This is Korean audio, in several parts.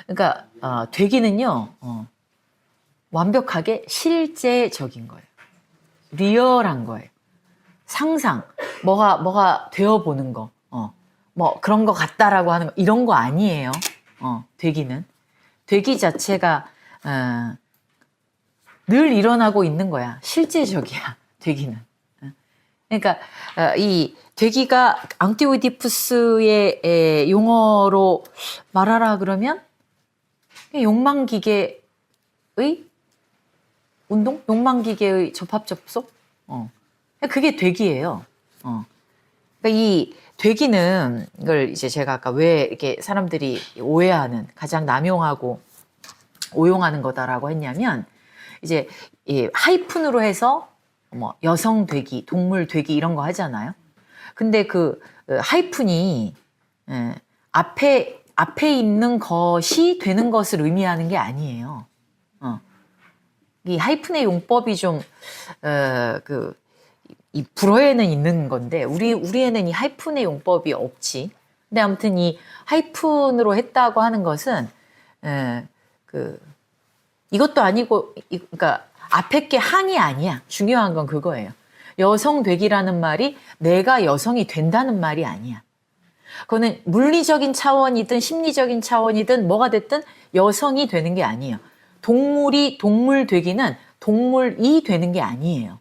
그러니까 되기는요 완벽하게 실제적인 거예요. 리얼한 거예요. 상상, 뭐가 되어보는 거, 뭐 그런 거 같다라고 하는 거 이런 거 아니에요. 되기는 되기 자체가 늘 일어나고 있는 거야. 실제적이야. 되기는. 그러니까 이 되기가 앙티오이디푸스의 용어로 말하라 그러면 욕망기계의 운동? 욕망기계의 접합접속? 그게 되기예요. 그러니까 이 되기는 이걸 이제 제가 아까 왜 이렇게 사람들이 오해하는 가장 남용하고 오용하는 거다라고 했냐면 이제 이 하이픈으로 해서 뭐 여성 되기, 동물 되기 이런 거 하잖아요. 근데 그 하이픈이 앞에 있는 것이 되는 것을 의미하는 게 아니에요. 이 하이픈의 용법이 좀 이 불어에는 있는 건데 우리에는 이 하이픈의 용법이 없지. 근데 아무튼 이 하이픈으로 했다고 하는 것은 이것도 아니고 그러니까 앞에 게 항이 아니야. 중요한 건 그거예요. 여성 되기라는 말이 내가 여성이 된다는 말이 아니야. 그거는 물리적인 차원이든 심리적인 차원이든 뭐가 됐든 여성이 되는 게 아니에요. 동물이 동물 되기는 동물이 되는 게 아니에요.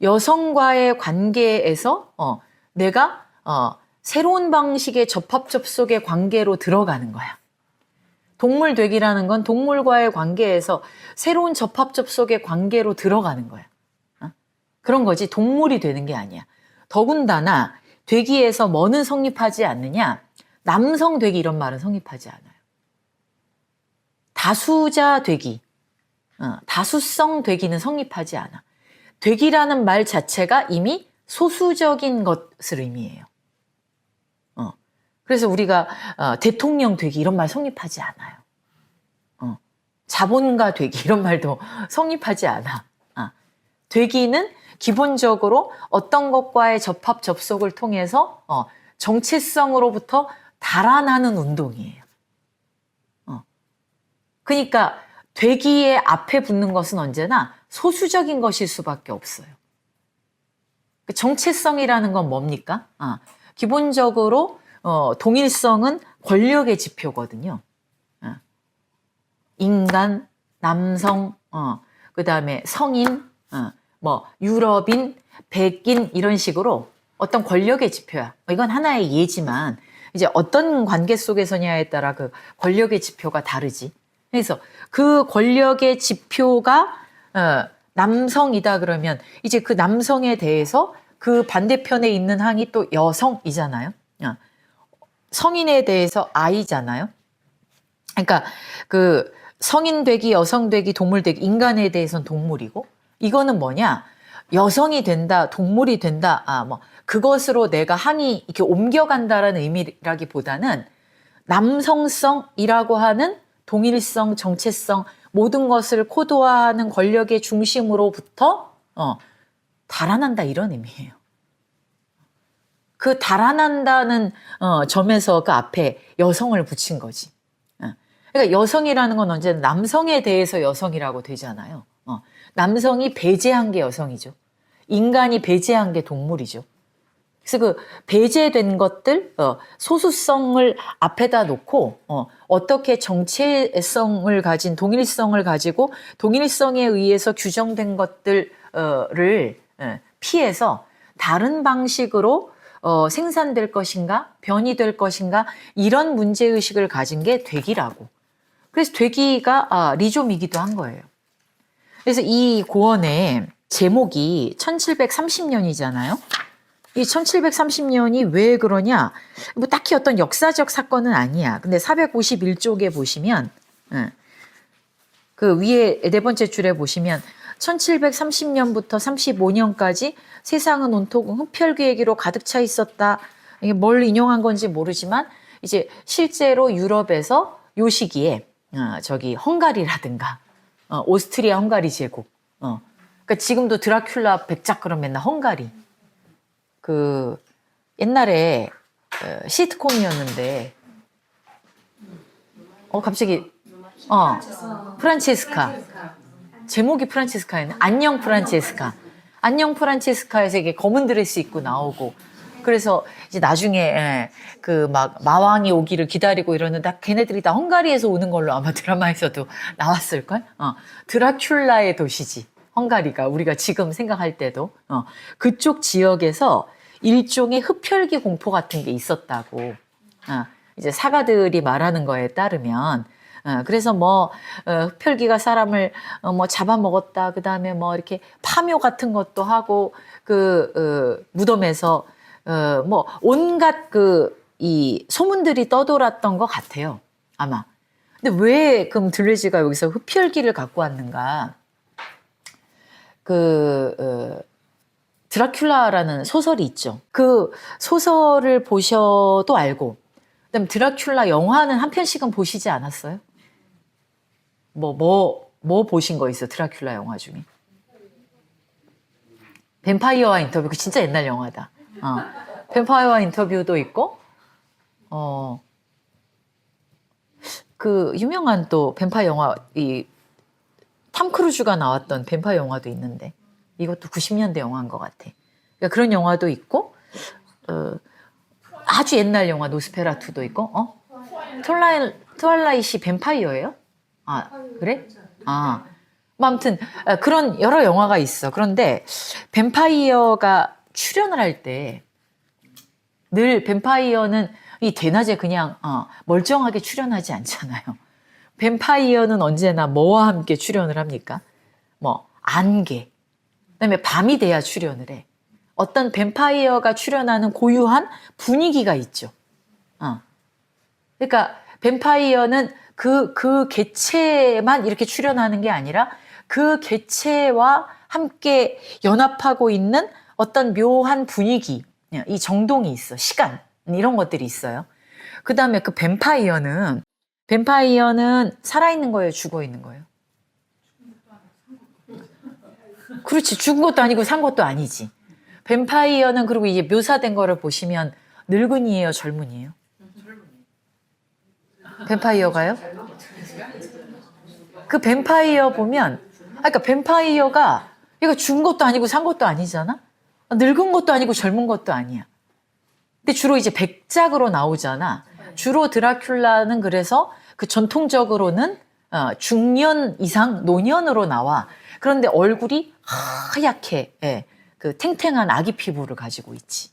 여성과의 관계에서 내가 새로운 방식의 접합접속의 관계로 들어가는 거야. 동물 되기라는 건 동물과의 관계에서 새로운 접합접속의 관계로 들어가는 거야. 그런 거지 동물이 되는 게 아니야. 더군다나 되기에서 뭐는 성립하지 않느냐? 남성 되기 이런 말은 성립하지 않아요. 다수자 되기, 다수성 되기는 성립하지 않아. 되기라는 말 자체가 이미 소수적인 것을 의미해요. 그래서 우리가 대통령 되기 이런 말 성립하지 않아요. 자본가 되기 이런 말도 성립하지 않아. 되기는 기본적으로 어떤 것과의 접합 접속을 통해서 정체성으로부터 달아나는 운동이에요. 그러니까 되기의 앞에 붙는 것은 언제나 소수적인 것일 수밖에 없어요. 정체성이라는 건 뭡니까? 기본적으로 동일성은 권력의 지표거든요. 인간, 남성, 그 다음에 성인, 뭐 유럽인, 백인 이런 식으로 어떤 권력의 지표야. 이건 하나의 예지만 이제 어떤 관계 속에서냐에 따라 그 권력의 지표가 다르지. 그래서 그 권력의 지표가 남성이다 그러면 이제 그 남성에 대해서 그 반대편에 있는 항이 또 여성이잖아요. 성인에 대해서 아이잖아요. 그러니까 그 성인 되기, 여성 되기, 동물 되기, 인간에 대해서는 동물이고 이거는 뭐냐? 여성이 된다, 동물이 된다, 뭐 그것으로 내가 항이 이렇게 옮겨간다라는 의미라기보다는 남성성이라고 하는 동일성, 정체성 모든 것을 코드화하는 권력의 중심으로부터 달아난다 이런 의미예요. 그 달아난다는 점에서 그 앞에 여성을 붙인 거지. 그러니까 여성이라는 건 언제나 남성에 대해서 여성이라고 되잖아요. 남성이 배제한 게 여성이죠. 인간이 배제한 게 동물이죠. 그래서 그 배제된 것들, 소수성을 앞에다 놓고 어떻게 정체성을 가진 동일성을 가지고 동일성에 의해서 규정된 것들을 피해서 다른 방식으로 생산될 것인가, 변이될 것인가 이런 문제의식을 가진 게 되기라고. 그래서 되기가 리조미기도 한 거예요. 그래서 이 고원의 제목이 1730년이잖아요. 이 1730년이 왜 그러냐? 뭐 딱히 어떤 역사적 사건은 아니야. 근데 451쪽에 보시면 그 위에 네 번째 줄에 보시면 1730년부터 35년까지 세상은 온통 흡혈귀얘기로 가득 차 있었다. 이게 뭘 인용한 건지 모르지만 이제 실제로 유럽에서 요 시기에 저기 헝가리라든가 오스트리아 헝가리 제국 그러니까 지금도 드라큘라 백작 그러면 맨날 헝가리 그 옛날에 시트콤이었는데 갑자기 프란체스카. 제목이 프란체스카였네. 안녕 프란체스카. 안녕 프란체스카에서 이게 검은 드레스 입고 나오고, 그래서 이제 나중에 그 막 마왕이 오기를 기다리고 이러는데 걔네들이 다 헝가리에서 오는 걸로 아마 드라마에서도 나왔을걸? 드라큘라의 도시지. 헝가리가 우리가 지금 생각할 때도 그쪽 지역에서 일종의 흡혈귀 공포 같은 게 있었다고 이제 사가들이 말하는 거에 따르면 그래서 뭐 흡혈귀가 사람을 뭐 잡아먹었다, 그 다음에 뭐 이렇게 파묘 같은 것도 하고 그 무덤에서 뭐 온갖 이 소문들이 떠돌았던 것 같아요, 아마. 근데 왜 그럼 들레즈가 여기서 흡혈귀를 갖고 왔는가? 드라큘라라는 소설이 있죠. 그 소설을 보셔도 알고, 그다음에 드라큘라 영화는 한 편씩은 보시지 않았어요? 뭐 보신 거 있어, 드라큘라 영화 중에? 뱀파이어와 인터뷰, 그 진짜 옛날 영화다. 뱀파이어와 인터뷰도 있고, 그 유명한 또 뱀파이어 영화, 탐 크루즈가 나왔던 뱀파이어 영화도 있는데, 이것도 90년대 영화인 것 같아. 그러니까 그런 영화도 있고, 아주 옛날 영화 노스페라투도 있고, 트와일라이트이 뱀파이어예요? 그래? 아무튼 그런 여러 영화가 있어. 그런데 뱀파이어가 출연을 할 때 늘 뱀파이어는 이 대낮에 그냥 멀쩡하게 출연하지 않잖아요. 뱀파이어는 언제나 뭐와 함께 출연을 합니까? 뭐 안개, 그다음에 밤이 돼야 출연을 해. 어떤 뱀파이어가 출연하는 고유한 분위기가 있죠. 그러니까 뱀파이어는 그 개체만 이렇게 출연하는 게 아니라 그 개체와 함께 연합하고 있는 어떤 묘한 분위기, 이 정동이 있어. 시간, 이런 것들이 있어요. 그 다음에 그 뱀파이어는 살아있는 거예요, 죽어있는 거예요? 그렇지. 죽은 것도 아니고 산 것도 아니지. 뱀파이어는, 그리고 이제 묘사된 거를 보시면 늙은이에요, 젊은이에요? 뱀파이어가요? 그 뱀파이어 보면, 그러니까 뱀파이어가 얘가 죽은 것도 아니고 산 것도 아니잖아? 늙은 것도 아니고 젊은 것도 아니야. 근데 주로 이제 백작으로 나오잖아. 주로 드라큘라는 그래서 그 전통적으로는 중년 이상 노년으로 나와. 그런데 얼굴이 하얗게 그 탱탱한 아기 피부를 가지고 있지.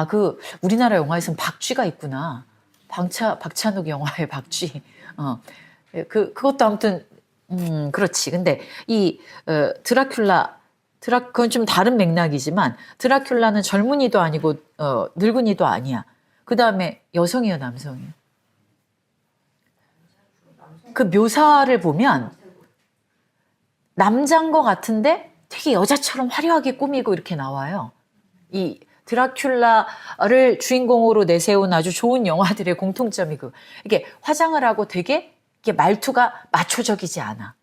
그 우리나라 영화에서는 박쥐가 있구나. 박찬욱 영화의 박쥐. 그것도 아무튼 그렇지. 근데 이 그건 좀 다른 맥락이지만 드라큘라는 젊은이도 아니고 늙은이도 아니야. 그 다음에 여성이에요, 남성이에요? 그 묘사를 보면 남자인 것 같은데 되게 여자처럼 화려하게 꾸미고 이렇게 나와요. 이 드라큘라를 주인공으로 내세운 아주 좋은 영화들의 공통점이 이게 화장을 하고 되게 이게 말투가 마초적이지 않아.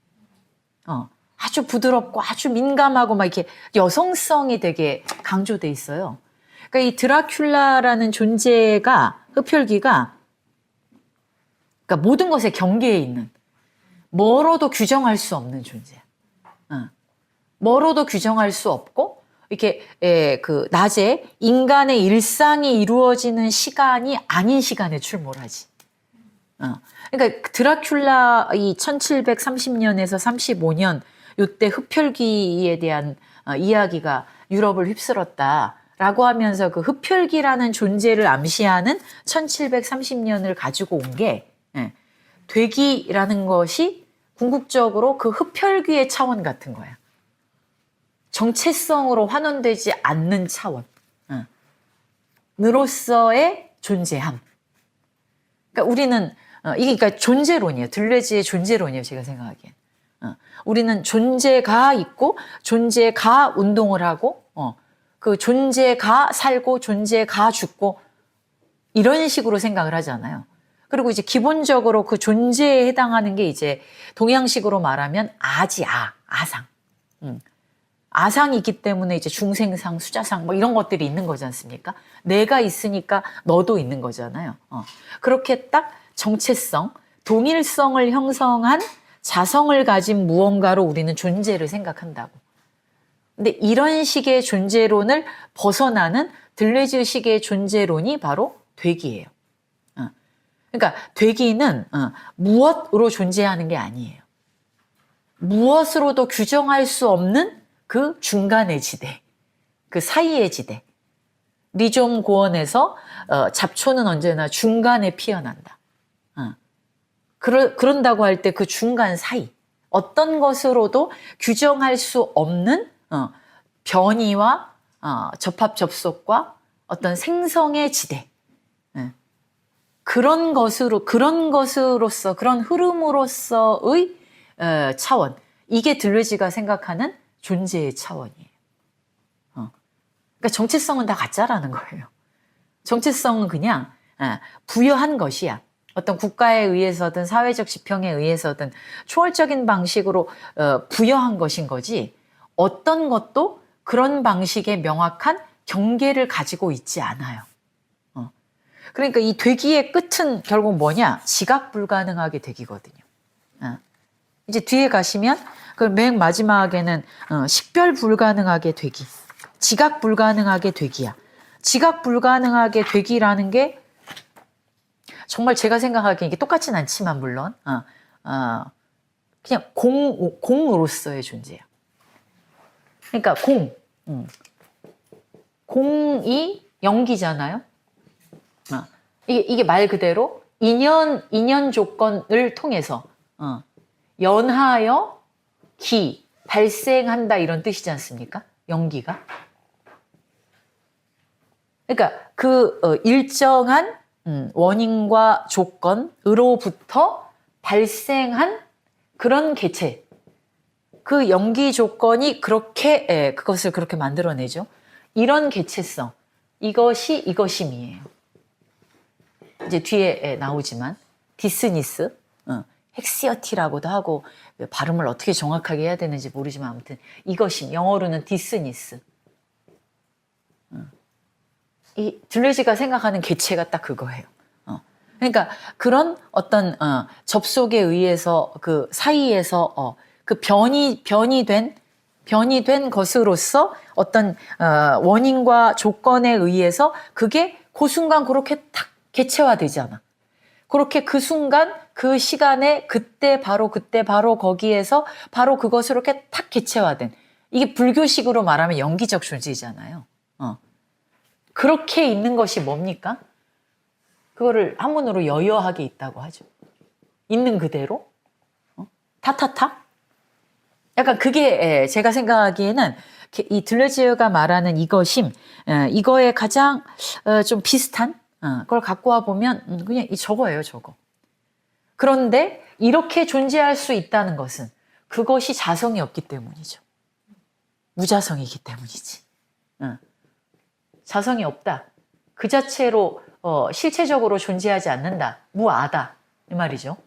아주 부드럽고 아주 민감하고 막 이렇게 여성성이 되게 강조돼 있어요. 그러니까 이 드라큘라라는 존재가, 흡혈귀가, 그러니까 모든 것의 경계에 있는, 멀어도 규정할 수 없는 존재야. 멀어도 규정할 수 없고, 이렇게 낮에 인간의 일상이 이루어지는 시간이 아닌 시간에 출몰하지. 그러니까 드라큘라 이 1730년에서 35년 요때 흡혈귀에 대한 이야기가 유럽을 휩쓸었다라고 하면서 그 흡혈귀라는 존재를 암시하는 1730년을 가지고 온 게 되기라는 것이 궁극적으로 그 흡혈귀의 차원 같은 거야. 정체성으로 환원되지 않는 차원. 으로서의 존재함. 그러니까 우리는 이게 그러니까 존재론이에요. 들레즈의 존재론이에요. 제가 생각하기엔. 우리는 존재가 있고 존재가 운동을 하고 그 존재가 살고 존재가 죽고 이런 식으로 생각을 하잖아요. 그리고 이제 기본적으로 그 존재에 해당하는 게 이제 동양식으로 말하면 아상. 아상이 있기 때문에 이제 중생상, 수자상 뭐 이런 것들이 있는 거지 않습니까? 내가 있으니까 너도 있는 거잖아요. 그렇게 딱 정체성, 동일성을 형성한 자성을 가진 무언가로 우리는 존재를 생각한다고. 근데 이런 식의 존재론을 벗어나는 들레즈식의 존재론이 바로 되기예요. 그러니까 되기는 무엇으로 존재하는 게 아니에요. 무엇으로도 규정할 수 없는 그 중간의 지대, 그 사이의 지대. 리좀 고언에서 잡초는 언제나 중간에 피어난다. 그런다고 할 때 그 중간 사이, 어떤 것으로도 규정할 수 없는 변이와 접합 접속과 어떤 생성의 지대. 그런 것으로서, 그런 흐름으로서의 차원. 이게 들레즈가 생각하는 존재의 차원이에요. 그러니까 정체성은 다 가짜라는 거예요. 정체성은 그냥 부여한 것이야. 어떤 국가에 의해서든 사회적 지평에 의해서든 초월적인 방식으로 부여한 것인 거지, 어떤 것도 그런 방식의 명확한 경계를 가지고 있지 않아요. 그러니까 이 되기의 끝은 결국 뭐냐? 지각 불가능하게 되기거든요. 이제 뒤에 가시면 그 맨 마지막에는 식별 불가능하게 되기, 지각 불가능하게 되기야. 지각 불가능하게 되기라는 게 정말 제가 생각하기에 이게 똑같진 않지만 물론 그냥 공으로서의 존재야. 그러니까 공이 연기잖아요. 이게 말 그대로 인연 조건을 통해서 연하여 기 발생한다 이런 뜻이지 않습니까? 연기가. 그러니까 그 일정한 원인과 조건으로부터 발생한 그런 개체, 그 연기 조건이 그렇게 그것을 그렇게 만들어내죠. 이런 개체성, 이것이 이것임이에요. 이제 뒤에 나오지만 디스니스, 헥시어티라고도 하고 발음을 어떻게 정확하게 해야 되는지 모르지만 아무튼 이것임, 영어로는 디스니스. 이 들레즈가 생각하는 개체가 딱 그거예요. 그러니까 그런 어떤 접속에 의해서 그 사이에서 그 변이 된 것으로서 어떤 원인과 조건에 의해서 그게 그 순간 그렇게 탁 개체화되잖아. 그렇게 그 순간 그 시간에 그때 바로 거기에서 바로 그것으로 이렇게 탁 개체화된, 이게 불교식으로 말하면 연기적 존재잖아요. 그렇게 있는 것이 뭡니까? 그거를 한문으로 여여하게 있다고 하죠. 있는 그대로. 타타타? 약간 그게 제가 생각하기에는 이 들레즈가 말하는 이것임, 이거에 가장 좀 비슷한 그걸 갖고 와 보면 그냥 저거예요, 저거. 그런데 이렇게 존재할 수 있다는 것은 그것이 자성이 없기 때문이죠. 무자성이기 때문이지. 자성이 없다. 그 자체로 실체적으로 존재하지 않는다. 무아다. 이 말이죠.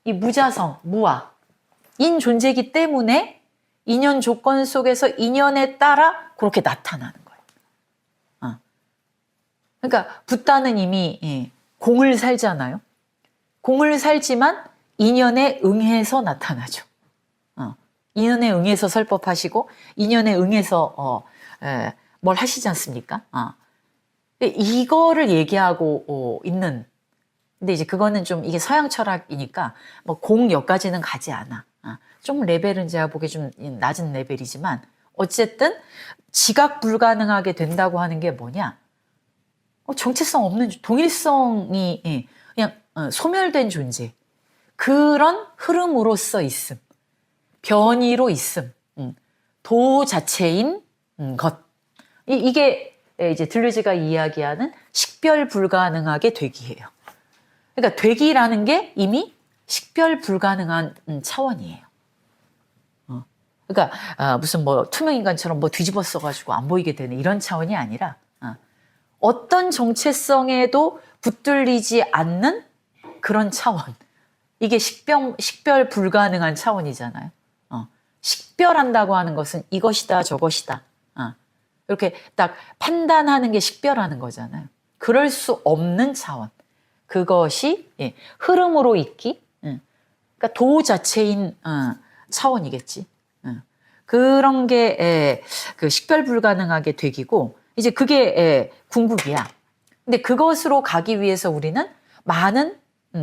이 무자성, 무아인 존재이기 때문에 인연 조건 속에서 인연에 따라 그렇게 나타나는 거예요. 그러니까 붓다는 이미 공을 살잖아요. 공을 살지만 인연에 응해서 나타나죠. 인연에 응해서 설법하시고 인연에 응해서 뭘 하시지 않습니까? 이거를 얘기하고 있는. 근데 이제 그거는 좀 이게 서양 철학이니까 뭐 공여까지는 가지 않아. 좀 레벨은 제가 보기에 좀 낮은 레벨이지만 어쨌든 지각 불가능하게 된다고 하는 게 뭐냐? 정체성 없는, 동일성이 그냥 소멸된 존재. 그런 흐름으로서 있음. 변이로 있음. 도 자체인 것. 이게 이제 들레즈가 이야기하는 식별 불가능하게 되기예요. 그러니까 되기라는 게 이미 식별 불가능한 차원이에요. 그러니까 무슨 뭐 투명인간처럼 뭐 뒤집어 써가지고 안 보이게 되는 이런 차원이 아니라 어떤 정체성에도 붙들리지 않는 그런 차원. 이게 식별 불가능한 차원이잖아요. 식별한다고 하는 것은 이것이다 저것이다. 이렇게 딱 판단하는 게 식별하는 거잖아요. 그럴 수 없는 차원. 그것이 흐름으로 있기. 그러니까 도 자체인 차원이겠지. 그런 게 그 식별 불가능하게 되기고 이제 그게 궁극이야. 근데 그것으로 가기 위해서 우리는 많은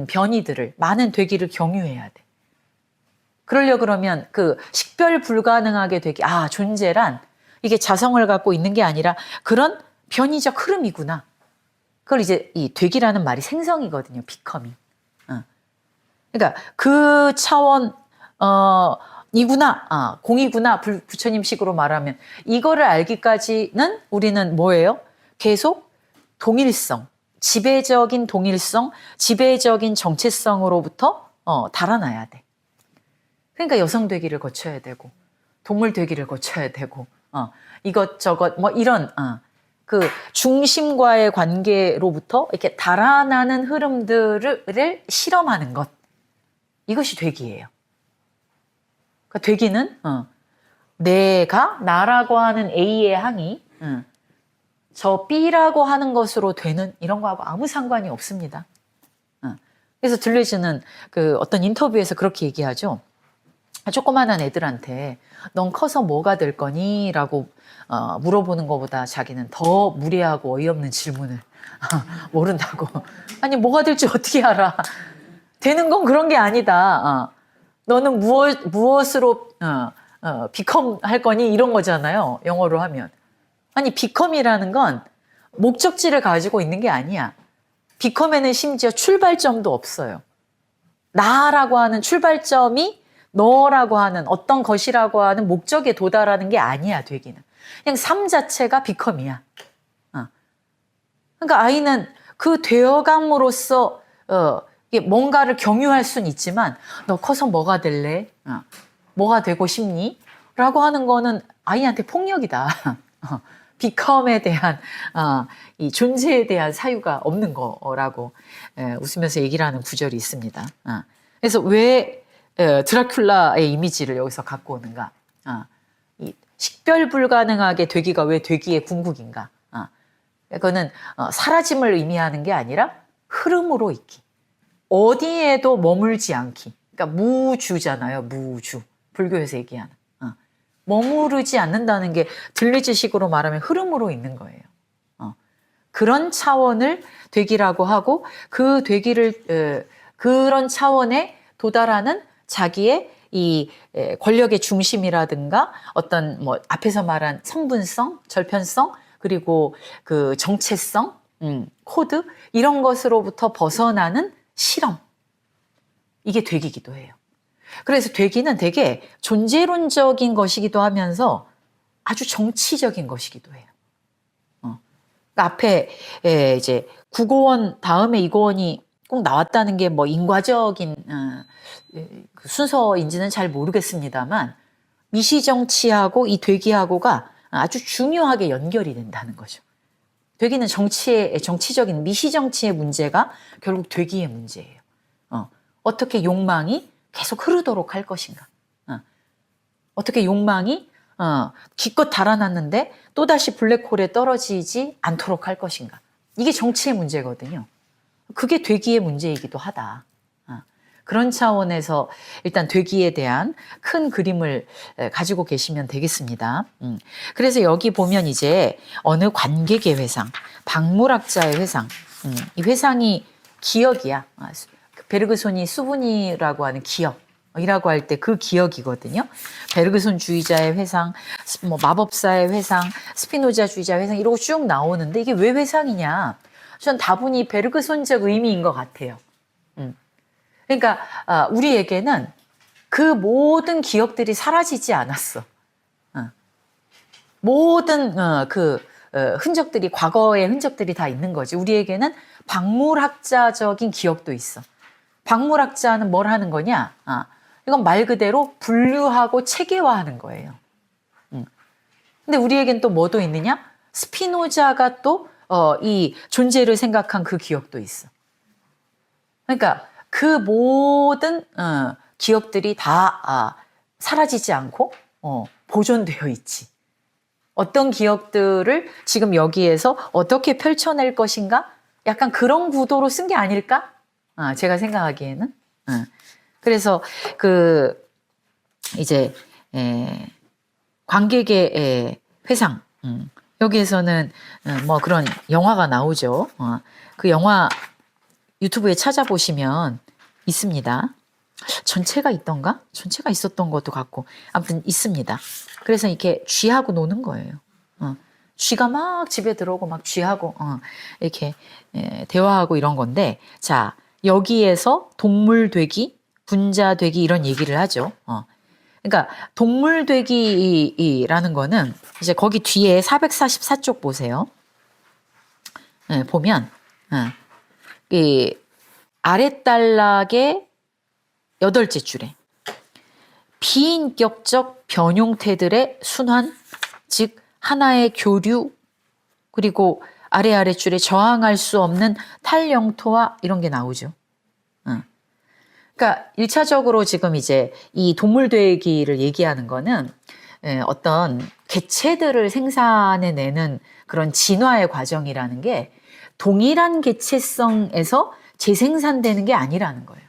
변이들을, 많은 되기를 경유해야 돼. 그러려 그러면 그 식별 불가능하게 되기, 존재란 이게 자성을 갖고 있는 게 아니라 그런 변이적 흐름이구나. 그걸 이제 이 되기라는 말이 생성이거든요. 비커밍. 그러니까 그 차원, 이구나, 공이구나, 부처님식으로 말하면 이거를 알기까지는 우리는 뭐예요? 계속 동일성, 지배적인 동일성, 지배적인 정체성으로부터 달아나야 돼. 그러니까 여성 되기를 거쳐야 되고, 동물 되기를 거쳐야 되고, 이것저것 뭐 이런 그 중심과의 관계로부터 이렇게 달아나는 흐름들을 실험하는 것, 이것이 되기예요. 그러니까 되기는 내가 나라고 하는 A의 항이 저 B라고 하는 것으로 되는 이런 거하고 아무 상관이 없습니다. 그래서 들레즈는 그 어떤 인터뷰에서 그렇게 얘기하죠. 조그만한 애들한테 넌 커서 뭐가 될 거니? 라고 물어보는 것보다 자기는 더 무례하고 어이없는 질문을 모른다고. 아니 뭐가 될지 어떻게 알아? 되는 건 그런 게 아니다. 너는 무엇으로 become 할 거니? 이런 거잖아요. 영어로 하면. 아니 become이라는 건 목적지를 가지고 있는 게 아니야. become에는 심지어 출발점도 없어요. 나라고 하는 출발점이 너라고 하는 어떤 것이라고 하는 목적에 도달하는 게 아니야, 되기는. 그냥 삶 자체가 become이야. 그러니까 아이는 그 되어감으로써 뭔가를 경유할 수는 있지만 너 커서 뭐가 될래? 뭐가 되고 싶니? 라고 하는 거는 아이한테 폭력이다. become에 대한 이 존재에 대한 사유가 없는 거라고 웃으면서 얘기를 하는 구절이 있습니다. 그래서 왜 드라큘라의 이미지를 여기서 갖고 오는가? 이 식별 불가능하게 되기가 왜 되기의 궁극인가? 그거는 사라짐을 의미하는 게 아니라 흐름으로 있기. 어디에도 머물지 않기. 그러니까 무주잖아요. 무주. 불교에서 얘기하는. 머무르지 않는다는 게 들리지식으로 말하면 흐름으로 있는 거예요. 그런 차원을 되기라고 하고 그 되기를 그런 차원에 도달하는 자기의 이 권력의 중심이라든가 어떤 뭐 앞에서 말한 성분성, 절편성 그리고 그 정체성, 코드 이런 것으로부터 벗어나는 실험. 이게 되기기도 해요. 그래서 되기는 되게 존재론적인 것이기도 하면서 아주 정치적인 것이기도 해요. 그러니까 앞에 이제 국어원 다음에 이거원이 꼭 나왔다는 게 뭐 인과적인 그 순서인지는 잘 모르겠습니다만 미시정치하고 이 되기하고가 아주 중요하게 연결이 된다는 거죠. 되기는 정치적인 미시정치의 문제가 결국 되기의 문제예요. 어떻게 욕망이 계속 흐르도록 할 것인가. 어떻게 욕망이 기껏 달아났는데 또다시 블랙홀에 떨어지지 않도록 할 것인가. 이게 정치의 문제거든요. 그게 되기의 문제이기도 하다. 그런 차원에서 일단 되기에 대한 큰 그림을 가지고 계시면 되겠습니다. 그래서 여기 보면 이제 어느 관객의 회상, 박물학자의 회상, 이 회상이 기억이야. 베르그손이 수분이라고 하는 기억이라고 할 때 그 기억이거든요. 베르그손 주의자의 회상, 뭐 마법사의 회상, 스피노자주의자 회상 이러고 쭉 나오는데 이게 왜 회상이냐? 전 다분히 베르그손적 의미인 것 같아요. 그러니까 우리에게는 그 모든 기억들이 사라지지 않았어. 모든 그 흔적들이 과거의 흔적들이 다 있는 거지. 우리에게는 박물학자적인 기억도 있어. 박물학자는 뭘 하는 거냐? 이건 말 그대로 분류하고 체계화하는 거예요. 근데 우리에겐 또 뭐도 있느냐? 스피노자가 또 이 존재를 생각한 그 기억도 있어. 그러니까 그 모든 기억들이 다 사라지지 않고 보존되어 있지. 어떤 기억들을 지금 여기에서 어떻게 펼쳐낼 것인가? 약간 그런 구도로 쓴 게 아닐까? 제가 생각하기에는. 그래서 이제 관객의 회상. 여기에서는 뭐 그런 영화가 나오죠. 그 영화 유튜브에 찾아보시면 있습니다. 전체가 있던가? 전체가 있었던 것도 같고 아무튼 있습니다. 그래서 이렇게 쥐하고 노는 거예요. 쥐가 막 집에 들어오고 막 쥐하고 이렇게 대화하고 이런 건데, 자, 여기에서 동물 되기, 분자 되기 이런 얘기를 하죠. 그러니까 동물 되기라는 거는 이제 거기 뒤에 444쪽 보세요. 보면 이 아랫단락의 8째 줄에 비인격적 변용태들의 순환, 즉 하나의 교류, 그리고 아래 줄에 저항할 수 없는 탈영토화 이런 게 나오죠. 그러니까 1차적으로 지금 이제 이 동물되기를 얘기하는 거는 어떤 개체들을 생산해내는 그런 진화의 과정이라는 게 동일한 개체성에서 재생산되는 게 아니라는 거예요.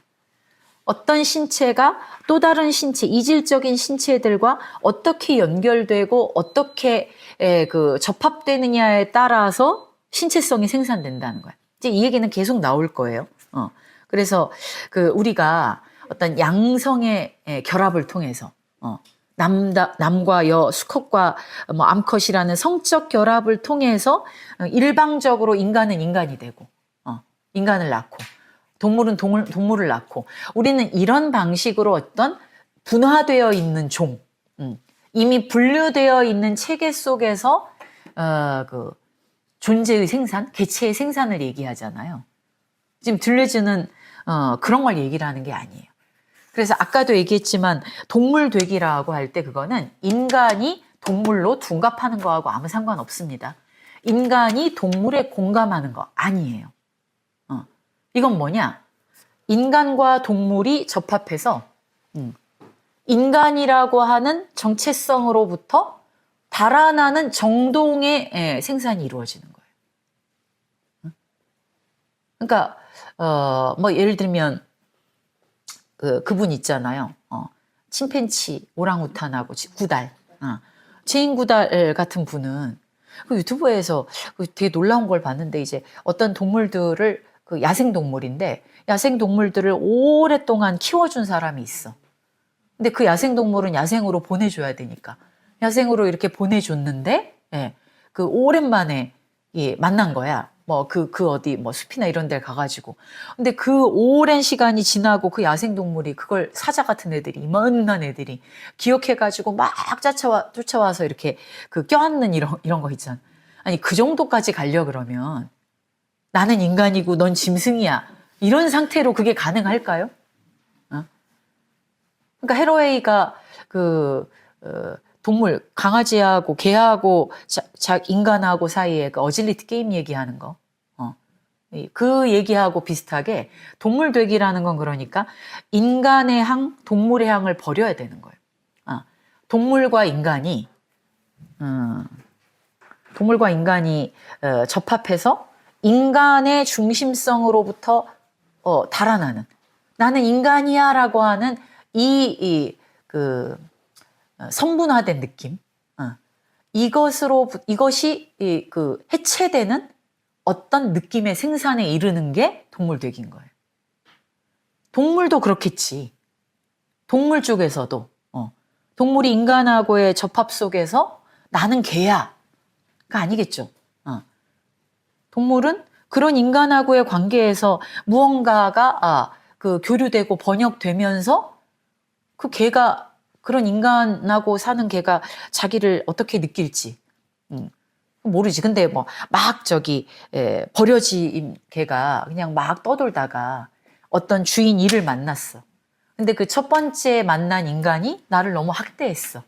어떤 신체가 또 다른 신체, 이질적인 신체들과 어떻게 연결되고 어떻게 접합되느냐에 따라서 신체성이 생산된다는 거예요. 이제 이 얘기는 계속 나올 거예요. 그래서 우리가 어떤 양성의 결합을 통해서 남과 여, 수컷과 뭐 암컷이라는 성적 결합을 통해서 일방적으로 인간은 인간이 되고 인간을 낳고 동물은 동물을 낳고, 우리는 이런 방식으로 어떤 분화되어 있는 종, 이미 분류되어 있는 체계 속에서 존재의 생산, 개체의 생산을 얘기하잖아요. 지금 들려주는 그런 걸 얘기를 하는 게 아니에요. 그래서 아까도 얘기했지만 동물 되기라고 할 때 그거는 인간이 동물로 둔갑하는 거하고 아무 상관없습니다. 인간이 동물에 공감하는 거 아니에요. 이건 뭐냐? 인간과 동물이 접합해서 인간이라고 하는 정체성으로부터 달아나는 정동의 생산이 이루어지는 거예요. 그러니까 뭐 예를 들면 그분 있잖아요. 침팬치, 오랑우탄하고 구달. 체인 구달 같은 분은 유튜브에서 되게 놀라운 걸 봤는데, 이제 어떤 동물들을 야생 동물인데 야생 동물들을 오랫동안 키워준 사람이 있어. 근데 그 야생 동물은 야생으로 보내줘야 되니까 야생으로 이렇게 보내줬는데, 오랜만에 만난 거야. 뭐 어디 뭐 숲이나 이런 데 가가지고. 근데 그 오랜 시간이 지나고 그 야생 동물이 그걸 사자 같은 애들이, 이만한 애들이 기억해가지고 막 쫓아와서 이렇게 껴안는 이런 거 있잖아. 아니, 그 정도까지 가려 그러면 나는 인간이고 넌 짐승이야, 이런 상태로 그게 가능할까요? 그러니까 해로웨이가 동물, 강아지하고 개하고 인간하고 사이에 어질리티 게임 얘기하는 거, 그 얘기하고 비슷하게 동물 되기라는 건 그러니까 인간의 항, 동물의 항을 버려야 되는 거예요. 동물과 인간이 접합해서 인간의 중심성으로부터 달아나는, 나는 인간이야 라고 하는 성분화된 느낌, 이것이 해체되는 어떤 느낌의 생산에 이르는 게 동물되기인 거예요. 동물도 그렇겠지. 동물 쪽에서도 동물이 인간하고의 접합 속에서 나는 개야 가 아니겠죠. 동물은 그런 인간하고의 관계에서 무언가가 교류되고 번역되면서 그 개가, 그런 인간하고 사는 개가 자기를 어떻게 느낄지 모르지. 근데 뭐 막 버려진 개가 그냥 막 떠돌다가 어떤 주인 이를 만났어. 근데 그 첫 번째 만난 인간이 나를 너무 학대했어.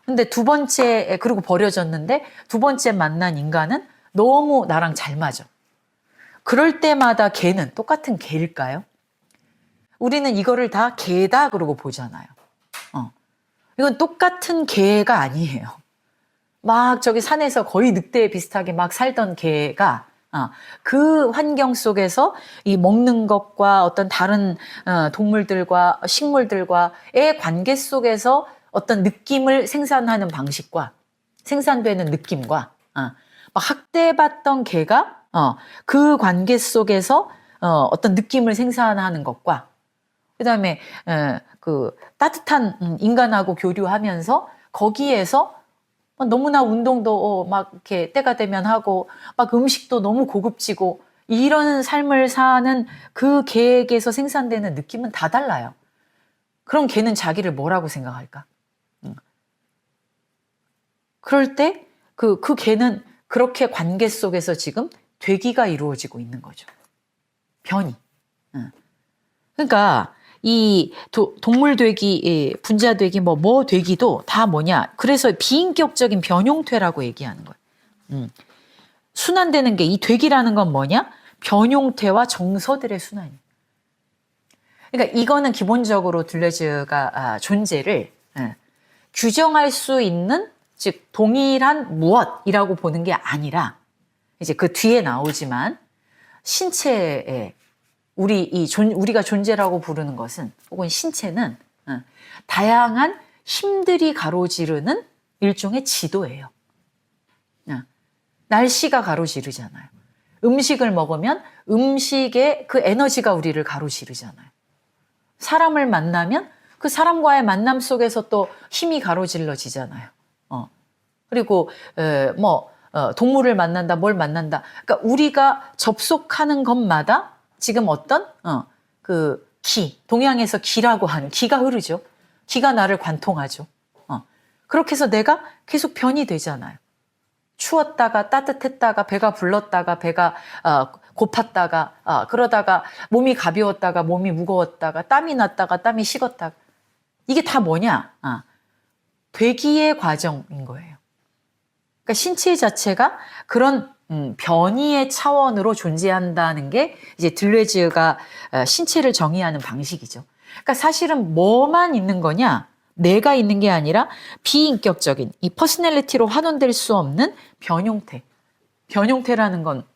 근데 그리고 버려졌는데 두 번째 만난 인간은 너무 나랑 잘 맞아. 그럴 때마다 개는 똑같은 개일까요? 우리는 이거를 다 개다 그러고 보잖아요. 이건 똑같은 개가 아니에요. 막 저기 산에서 거의 늑대에 비슷하게 막 살던 개가 그 환경 속에서 이 먹는 것과 어떤 다른 동물들과 식물들과의 관계 속에서 어떤 느낌을 생산하는 방식과 생산되는 느낌과 막 학대받던 개가 그 관계 속에서 어떤 느낌을 생산하는 것과 그다음에 그 따뜻한 인간하고 교류하면서 거기에서 너무나 운동도 막 이렇게 때가 되면 하고 막 음식도 너무 고급지고 이런 삶을 사는 그 개에게서 생산되는 느낌은 다 달라요. 그럼 개는 자기를 뭐라고 생각할까? 그럴 때 그 개는 그렇게 관계 속에서 지금 되기가 이루어지고 있는 거죠. 변이. 그러니까 이 동물 되기, 분자 되기, 뭐 되기도 다 뭐냐. 그래서 비인격적인 변용태라고 얘기하는 거예요. 순환되는 게 이 되기라는 건 뭐냐? 변용태와 정서들의 순환이에요. 그러니까 이거는 기본적으로 둘레즈가 존재를 규정할 수 있는 즉 동일한 무엇이라고 보는 게 아니라 이제 그 뒤에 나오지만 신체에 우리가 존재라고 부르는 것은 혹은 신체는 다양한 힘들이 가로지르는 일종의 지도예요. 날씨가 가로지르잖아요. 음식을 먹으면 음식의 그 에너지가 우리를 가로지르잖아요. 사람을 만나면 그 사람과의 만남 속에서 또 힘이 가로질러지잖아요. 그리고 동물을 만난다, 뭘 만난다. 그러니까 우리가 접속하는 것마다 지금 어떤 그 동양에서 기라고 하는 기가 흐르죠. 기가 나를 관통하죠. 그렇게 해서 내가 계속 변이 되잖아요. 추웠다가 따뜻했다가 배가 불렀다가 배가 고팠다가 그러다가 몸이 가벼웠다가 몸이 무거웠다가 땀이 났다가 땀이 식었다가 이게 다 뭐냐? 되기의 과정인 거예요. 그러니까 신체 자체가 그런 변이의 차원으로 존재한다는 게 이제 들레즈가 신체를 정의하는 방식이죠. 그러니까 사실은 뭐만 있는 거냐? 내가 있는 게 아니라 비인격적인 이 퍼스널리티로 환원될 수 없는 변용태. 변용태라는 건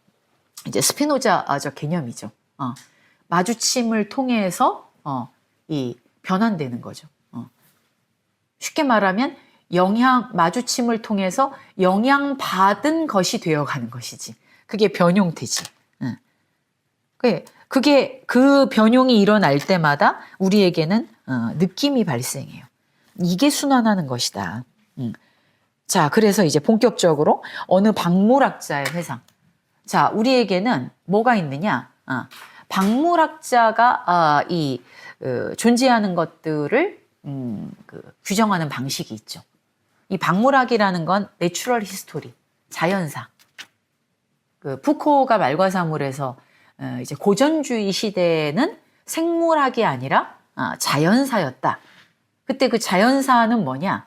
이제 스피노자적 개념이죠. 마주침을 통해서 이 변환되는 거죠. 쉽게 말하면 마주침을 통해서 영향받은 것이 되어가는 것이지. 그게 변용태지. 그게 그 변용이 일어날 때마다 우리에게는 느낌이 발생해요. 이게 순환하는 것이다. 자, 그래서 이제 본격적으로 어느 박물학자의 회상. 자, 우리에게는 뭐가 있느냐? 박물학자가 존재하는 것들을 규정하는 방식이 있죠. 이 박물학이라는 건 내추럴 히스토리, 자연사. 그 푸코가 말과사물에서 이제 고전주의 시대에는 생물학이 아니라 자연사였다. 그때 그 자연사는 뭐냐?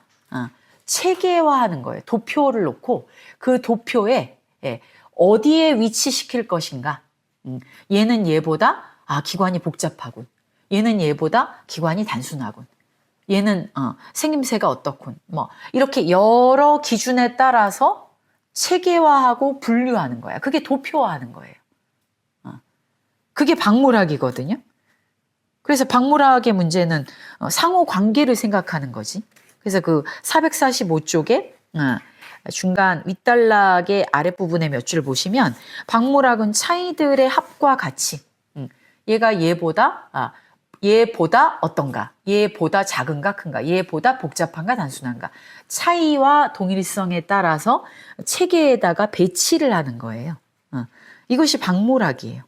체계화하는 거예요. 도표를 놓고 그 도표에 어디에 위치시킬 것인가. 얘는 얘보다 기관이 복잡하군. 얘는 얘보다 기관이 단순하군. 얘는 생김새가 어떻군. 뭐 이렇게 여러 기준에 따라서 체계화하고 분류하는 거야. 그게 도표화하는 거예요. 그게 박물학이거든요. 그래서 박물학의 문제는 상호 관계를 생각하는 거지. 그래서 그 445쪽에 중간 윗단락의 아랫부분에 몇 줄 보시면 박물학은 차이들의 합과 가치. 얘가 얘보다 어떤가? 얘보다 작은가 큰가? 얘보다 복잡한가 단순한가? 차이와 동일성에 따라서 체계에다가 배치를 하는 거예요. 이것이 박물학이에요.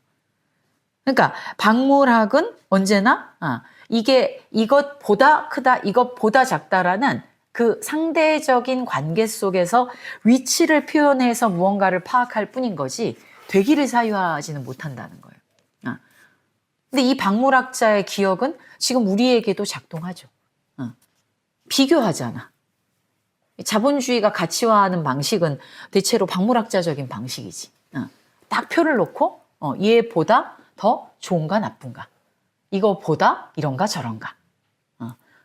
그러니까 박물학은 언제나 이게 이것보다 크다, 이것보다 작다라는 그 상대적인 관계 속에서 위치를 표현해서 무언가를 파악할 뿐인 거지 되기를 사유하지는 못한다는 거예요. 근데 이 박물학자의 기억은 지금 우리에게도 작동하죠. 비교하잖아. 자본주의가 가치화하는 방식은 대체로 박물학자적인 방식이지. 딱 표를 놓고 얘보다 더 좋은가 나쁜가. 이거보다 이런가 저런가.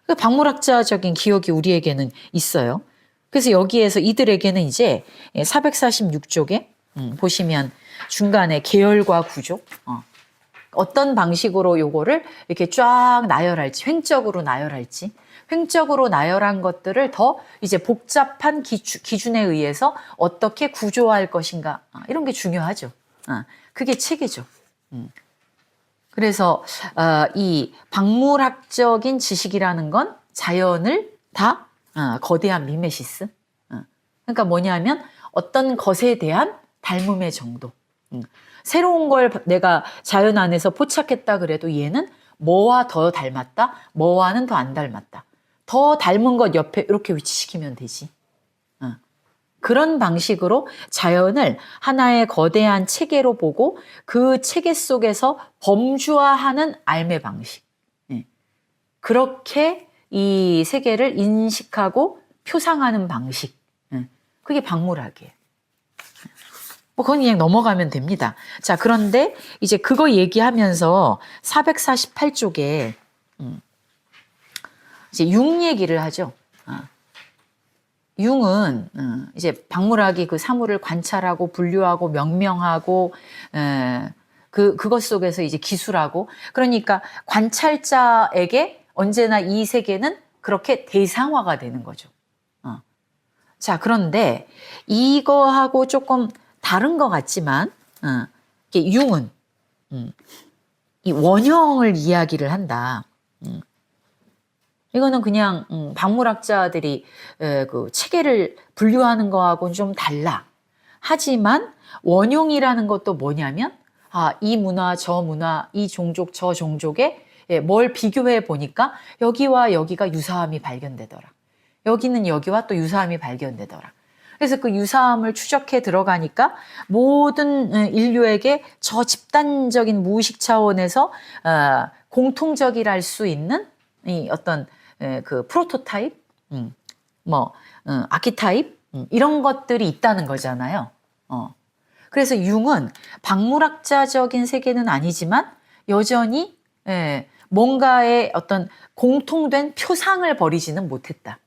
그 박물학자적인 기억이 우리에게는 있어요. 그래서 여기에서 이들에게는 이제 446쪽에 보시면 중간에 계열과 구조, 어떤 방식으로 요거를 이렇게 쫙 나열할지, 횡적으로 나열할지, 횡적으로 나열한 것들을 더 이제 복잡한 기준에 의해서 어떻게 구조화할 것인가, 이런 게 중요하죠. 그게 체계죠. 그래서 이 박물학적인 지식이라는 건 자연을 다 거대한 미메시스. 그러니까 뭐냐면 어떤 것에 대한 닮음의 정도. 새로운 걸 내가 자연 안에서 포착했다 그래도 얘는 뭐와 더 닮았다, 뭐와는 더 안 닮았다. 더 닮은 것 옆에 이렇게 위치시키면 되지. 그런 방식으로 자연을 하나의 거대한 체계로 보고 그 체계 속에서 범주화하는 삶의 방식. 그렇게 이 세계를 인식하고 표상하는 방식. 그게 박물학이에요. 그건 그냥 넘어가면 됩니다. 자, 그런데 이제 그거 얘기하면서 448쪽에 이제 융 얘기를 하죠. 융은 이제 박물학이 그 사물을 관찰하고 분류하고 명명하고 그것 속에서 이제 기술하고, 그러니까 관찰자에게 언제나 이 세계는 그렇게 대상화가 되는 거죠. 자, 그런데 이거하고 조금 다른 것 같지만 융은 이 원형을 이야기를 한다. 이거는 그냥 박물학자들이 그 체계를 분류하는 거하고는 좀 달라. 하지만 원형이라는 것도 뭐냐면 이 문화 저 문화, 이 종족 저 종족에 뭘 비교해 보니까 여기와 여기가 유사함이 발견되더라. 여기는 여기와 또 유사함이 발견되더라. 그래서 그 유사함을 추적해 들어가니까 모든 인류에게 저 집단적인 무의식 차원에서 공통적이랄 수 있는 이 어떤 그 프로토타입, 아키타입, 이런 것들이 있다는 거잖아요. 그래서 융은 박물학자적인 세계는 아니지만 여전히 뭔가의 어떤 공통된 표상을 버리지는 못했다.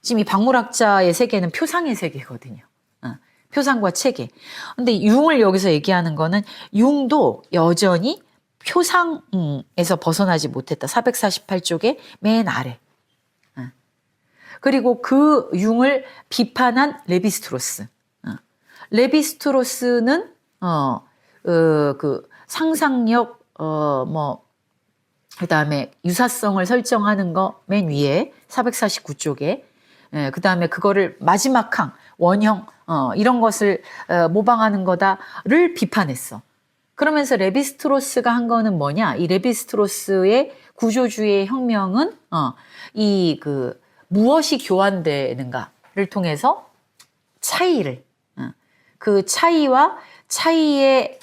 지금 이 박물학자의 세계는 표상의 세계거든요. 표상과 체계. 근데 융을 여기서 얘기하는 거는 융도 여전히 표상에서 벗어나지 못했다. 448쪽의 맨 아래. 그리고 그 융을 비판한 레비스트로스. 레비스트로스는 그 상상력, 그다음에 유사성을 설정하는 거 맨 위에 449쪽에, 그다음에 그거를 마지막 항 원형 이런 것을 모방하는 거다를 비판했어. 그러면서 레비스트로스가 한 거는 뭐냐? 이 레비스트로스의 구조주의의 혁명은 이 그 무엇이 교환되는가를 통해서 차이를, 그 차이와 차이의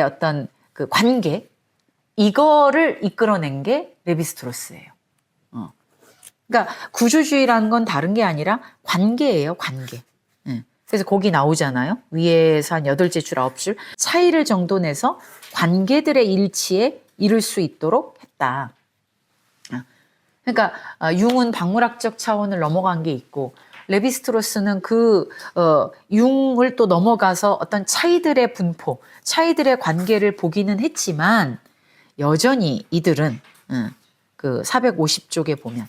어떤 그 관계, 이거를 이끌어낸 게 레비스트로스예요. 그러니까 구조주의라는 건 다른 게 아니라 관계예요, 관계. 그래서 거기 나오잖아요. 위에서 한 8줄, 9줄. 차이를 정돈해서 관계들의 일치에 이룰 수 있도록 했다. 그러니까 융은 박물학적 차원을 넘어간 게 있고, 레비스트로스는 그 융을 또 넘어가서 어떤 차이들의 분포, 차이들의 관계를 보기는 했지만 여전히 이들은 그 450쪽에 보면,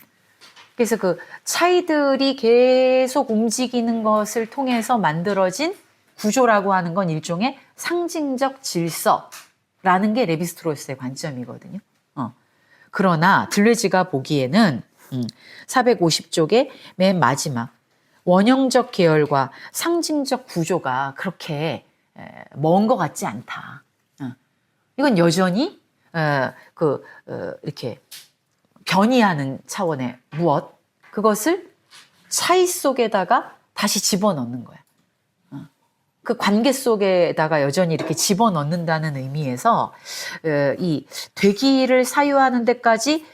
그래서 그 차이들이 계속 움직이는 것을 통해서 만들어진 구조라고 하는 건 일종의 상징적 질서라는 게 레비스트로스의 관점이거든요. 그러나 들레지가 보기에는 450쪽의 맨 마지막 원형적 계열과 상징적 구조가 그렇게 먼 것 같지 않다. 이건 여전히 이렇게 변이하는 차원의 무엇, 그것을 차이 속에다가 다시 집어넣는 거야. 그 관계 속에다가 여전히 이렇게 집어넣는다는 의미에서 이 되기를 사유하는 데까지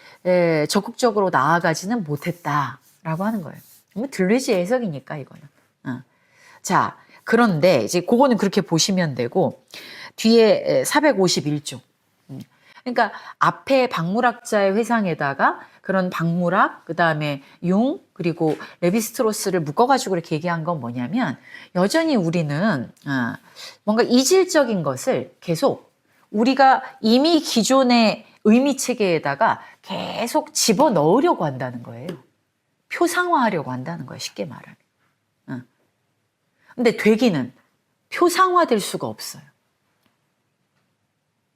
적극적으로 나아가지는 못했다라고 하는 거예요. 들리지 해석이니까 이거는. 자, 그런데 이제 그거는 그렇게 보시면 되고, 뒤에 451쪽. 그러니까 앞에 박물학자의 회상에다가 그런 박물학, 그 다음에 융, 그리고 레비스트로스를 묶어가지고 이렇게 얘기한 건 뭐냐면 여전히 우리는 뭔가 이질적인 것을 계속 우리가 이미 기존의 의미 체계에다가 계속 집어 넣으려고 한다는 거예요. 표상화하려고 한다는 거예요. 쉽게 말하면. 근데 되기는 표상화될 수가 없어요.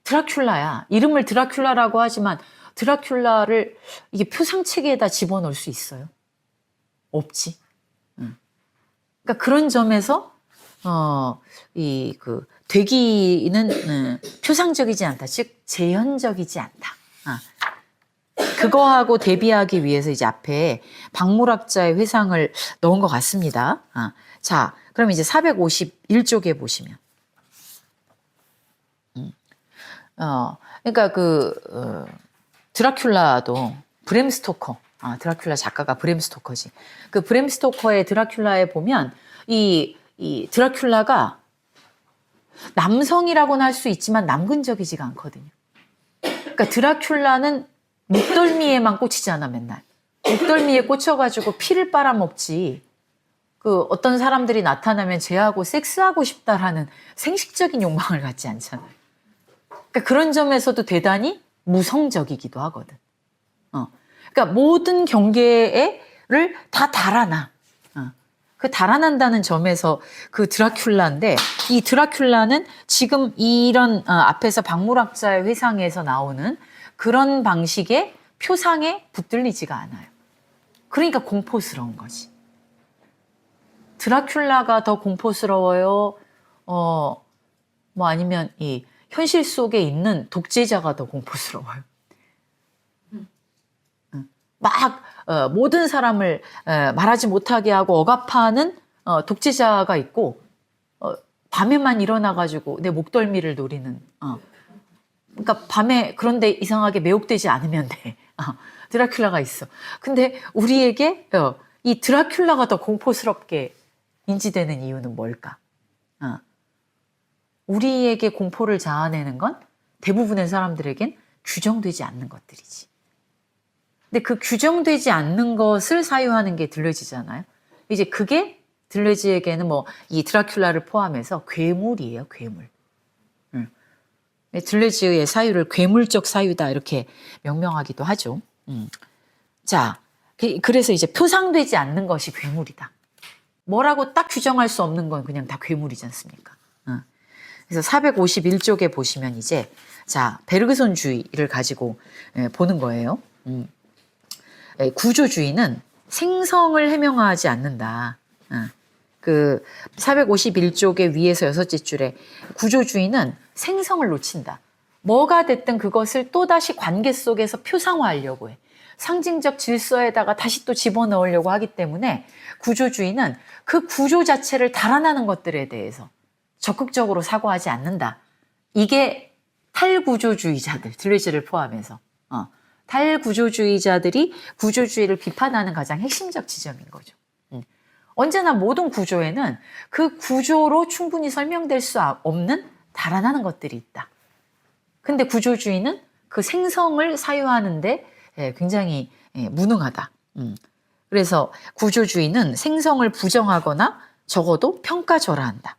드라큘라야. 이름을 드라큘라라고 하지만 드라큘라를 이게 표상 체계에다 집어넣을 수 있어요? 없지. 그러니까 그런 점에서 되기는 표상적이지 않다. 즉 재현적이지 않다. 그거하고 대비하기 위해서 이제 앞에 박물학자의 회상을 넣은 것 같습니다. 자, 그럼 이제 451쪽에 보시면. 그러니까 드라큘라도 브램 스토커, 드라큘라 작가가 브램 스토커지. 그 브램 스토커의 드라큘라에 보면 이 드라큘라가 남성이라고는 할 수 있지만 남근적이지가 않거든요. 그러니까 드라큘라는 목덜미에만 꽂히잖아, 맨날. 목덜미에 꽂혀가지고 피를 빨아먹지. 어떤 사람들이 나타나면 쟤하고 섹스하고 싶다라는 생식적인 욕망을 갖지 않잖아요. 그러니까 그런 점에서도 대단히 무성적이기도 하거든. 그러니까 모든 경계를 다 달아나. 그 달아난다는 점에서 그 드라큘라인데, 이 드라큘라는 지금 이런 앞에서 박물학자의 회상에서 나오는 그런 방식의 표상에 붙들리지가 않아요. 그러니까 공포스러운 거지. 드라큘라가 더 공포스러워요? 아니면 이 현실 속에 있는 독재자가 더 공포스러워요. 막 모든 사람을 말하지 못하게 하고 억압하는 독재자가 있고 밤에만 일어나가지고 내 목덜미를 노리는 그러니까 밤에 그런데 이상하게 매혹되지 않으면 돼. 드라큘라가 있어. 근데 우리에게 이 드라큘라가 더 공포스럽게 인지되는 이유는 뭘까? 우리에게 공포를 자아내는 건 대부분의 사람들에겐 규정되지 않는 것들이지. 근데 그 규정되지 않는 것을 사유하는 게 들러지잖아요. 이제 그게 들러지에게는 이 드라큘라를 포함해서 괴물이에요, 괴물. 들러지의 사유를 괴물적 사유다 이렇게 명명하기도 하죠. 자, 그래서 이제 표상되지 않는 것이 괴물이다. 뭐라고 딱 규정할 수 없는 건 그냥 다 괴물이지 않습니까? 그래서 451쪽에 보시면 이제 베르그손주의를 가지고 보는 거예요. 구조주의는 생성을 해명하지 않는다. 그 451쪽의 위에서 6째 줄에 구조주의는 생성을 놓친다. 뭐가 됐든 그것을 또다시 관계 속에서 표상화하려고 해. 상징적 질서에다가 다시 또 집어넣으려고 하기 때문에 구조주의는 그 구조 자체를 달아나는 것들에 대해서 적극적으로 사고하지 않는다. 이게 탈구조주의자들, 들레즈를 포함해서 탈구조주의자들이 구조주의를 비판하는 가장 핵심적 지점인 거죠. 언제나 모든 구조에는 그 구조로 충분히 설명될 수 없는 달아나는 것들이 있다. 근데 구조주의는 그 생성을 사유하는데 굉장히 무능하다. 그래서 구조주의는 생성을 부정하거나 적어도 평가절하한다.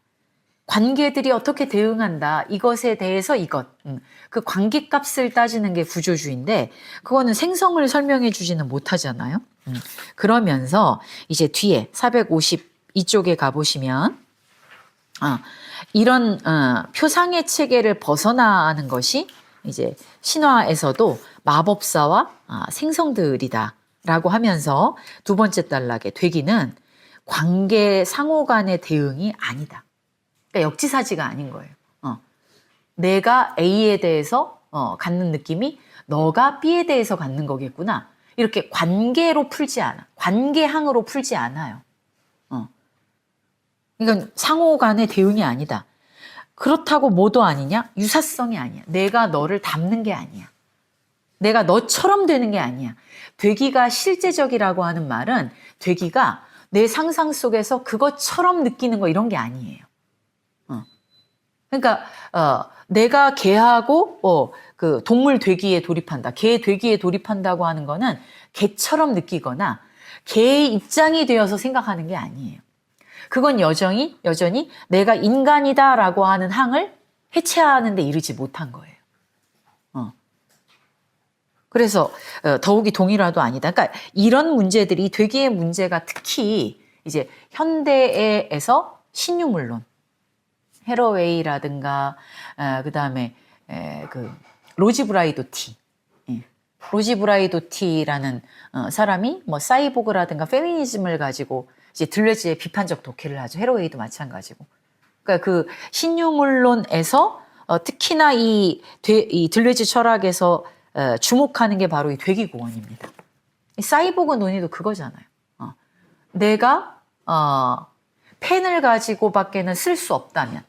관계들이 어떻게 대응한다. 이것에 대해서 그 관계값을 따지는 게 구조주의인데 그거는 생성을 설명해 주지는 못하잖아요. 그러면서 이제 뒤에 452쪽에 가보시면 이런 표상의 체계를 벗어나는 것이 이제 신화에서도 마법사와 생성들이다라고 하면서 두 번째 단락에 되기는 관계 상호 간의 대응이 아니다. 그러니까 역지사지가 아닌 거예요. 내가 A에 대해서 갖는 느낌이 너가 B에 대해서 갖는 거겠구나. 이렇게 관계로 풀지 않아. 관계항으로 풀지 않아요. 이건 상호 간의 대응이 아니다. 그렇다고 뭐도 아니냐? 유사성이 아니야. 내가 너를 닮는 게 아니야. 내가 너처럼 되는 게 아니야. 되기가 실제적이라고 하는 말은 되기가 내 상상 속에서 그것처럼 느끼는 거 이런 게 아니에요. 그러니까 내가 개하고 그 동물 되기에 돌입한다. 개 되기에 돌입한다고 하는 거는 개처럼 느끼거나 개의 입장이 되어서 생각하는 게 아니에요. 그건 여전히 내가 인간이다라고 하는 항을 해체하는 데 이르지 못한 거예요. 그래서 더욱이 동일화도 아니다. 그러니까 이런 문제들이 되기의 문제가 특히 이제 현대에서 신유물론, 헤러웨이라든가 그다음에 그 로지 브라이도티, 로지 브라이도티라는 사람이 뭐 사이보그라든가 페미니즘을 가지고 이제 들레즈의 비판적 독해를 하죠. 헤러웨이도 마찬가지고. 그러니까 그 신유물론에서 특히나 이 들레즈 철학에서 주목하는 게 바로 이 괴기구원입니다. 이 사이보그 논의도 그거잖아요. 내가 펜을 가지고밖에는 쓸 수 없다면,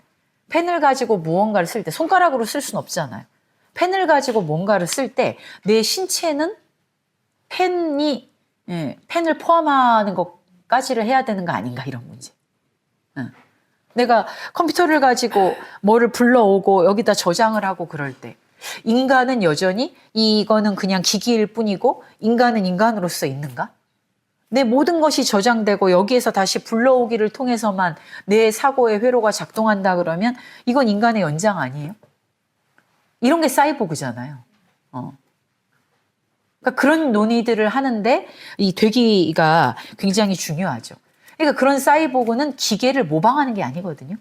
펜을 가지고 무언가를 쓸 때 손가락으로 쓸 수는 없잖아요. 펜을 가지고 뭔가를 쓸 때 내 신체는 펜을 포함하는 것까지를 해야 되는 거 아닌가, 이런 문제. 내가 컴퓨터를 가지고 뭐를 불러오고 여기다 저장을 하고 그럴 때 인간은 여전히 이거는 그냥 기기일 뿐이고 인간은 인간으로서 있는가? 내 모든 것이 저장되고 여기에서 다시 불러오기를 통해서만 내 사고의 회로가 작동한다 그러면 이건 인간의 연장 아니에요? 이런 게 사이보그잖아요. 그러니까 그런 논의들을 하는데 이 되기가 굉장히 중요하죠. 그러니까 그런 사이보그는 기계를 모방하는 게 아니거든요.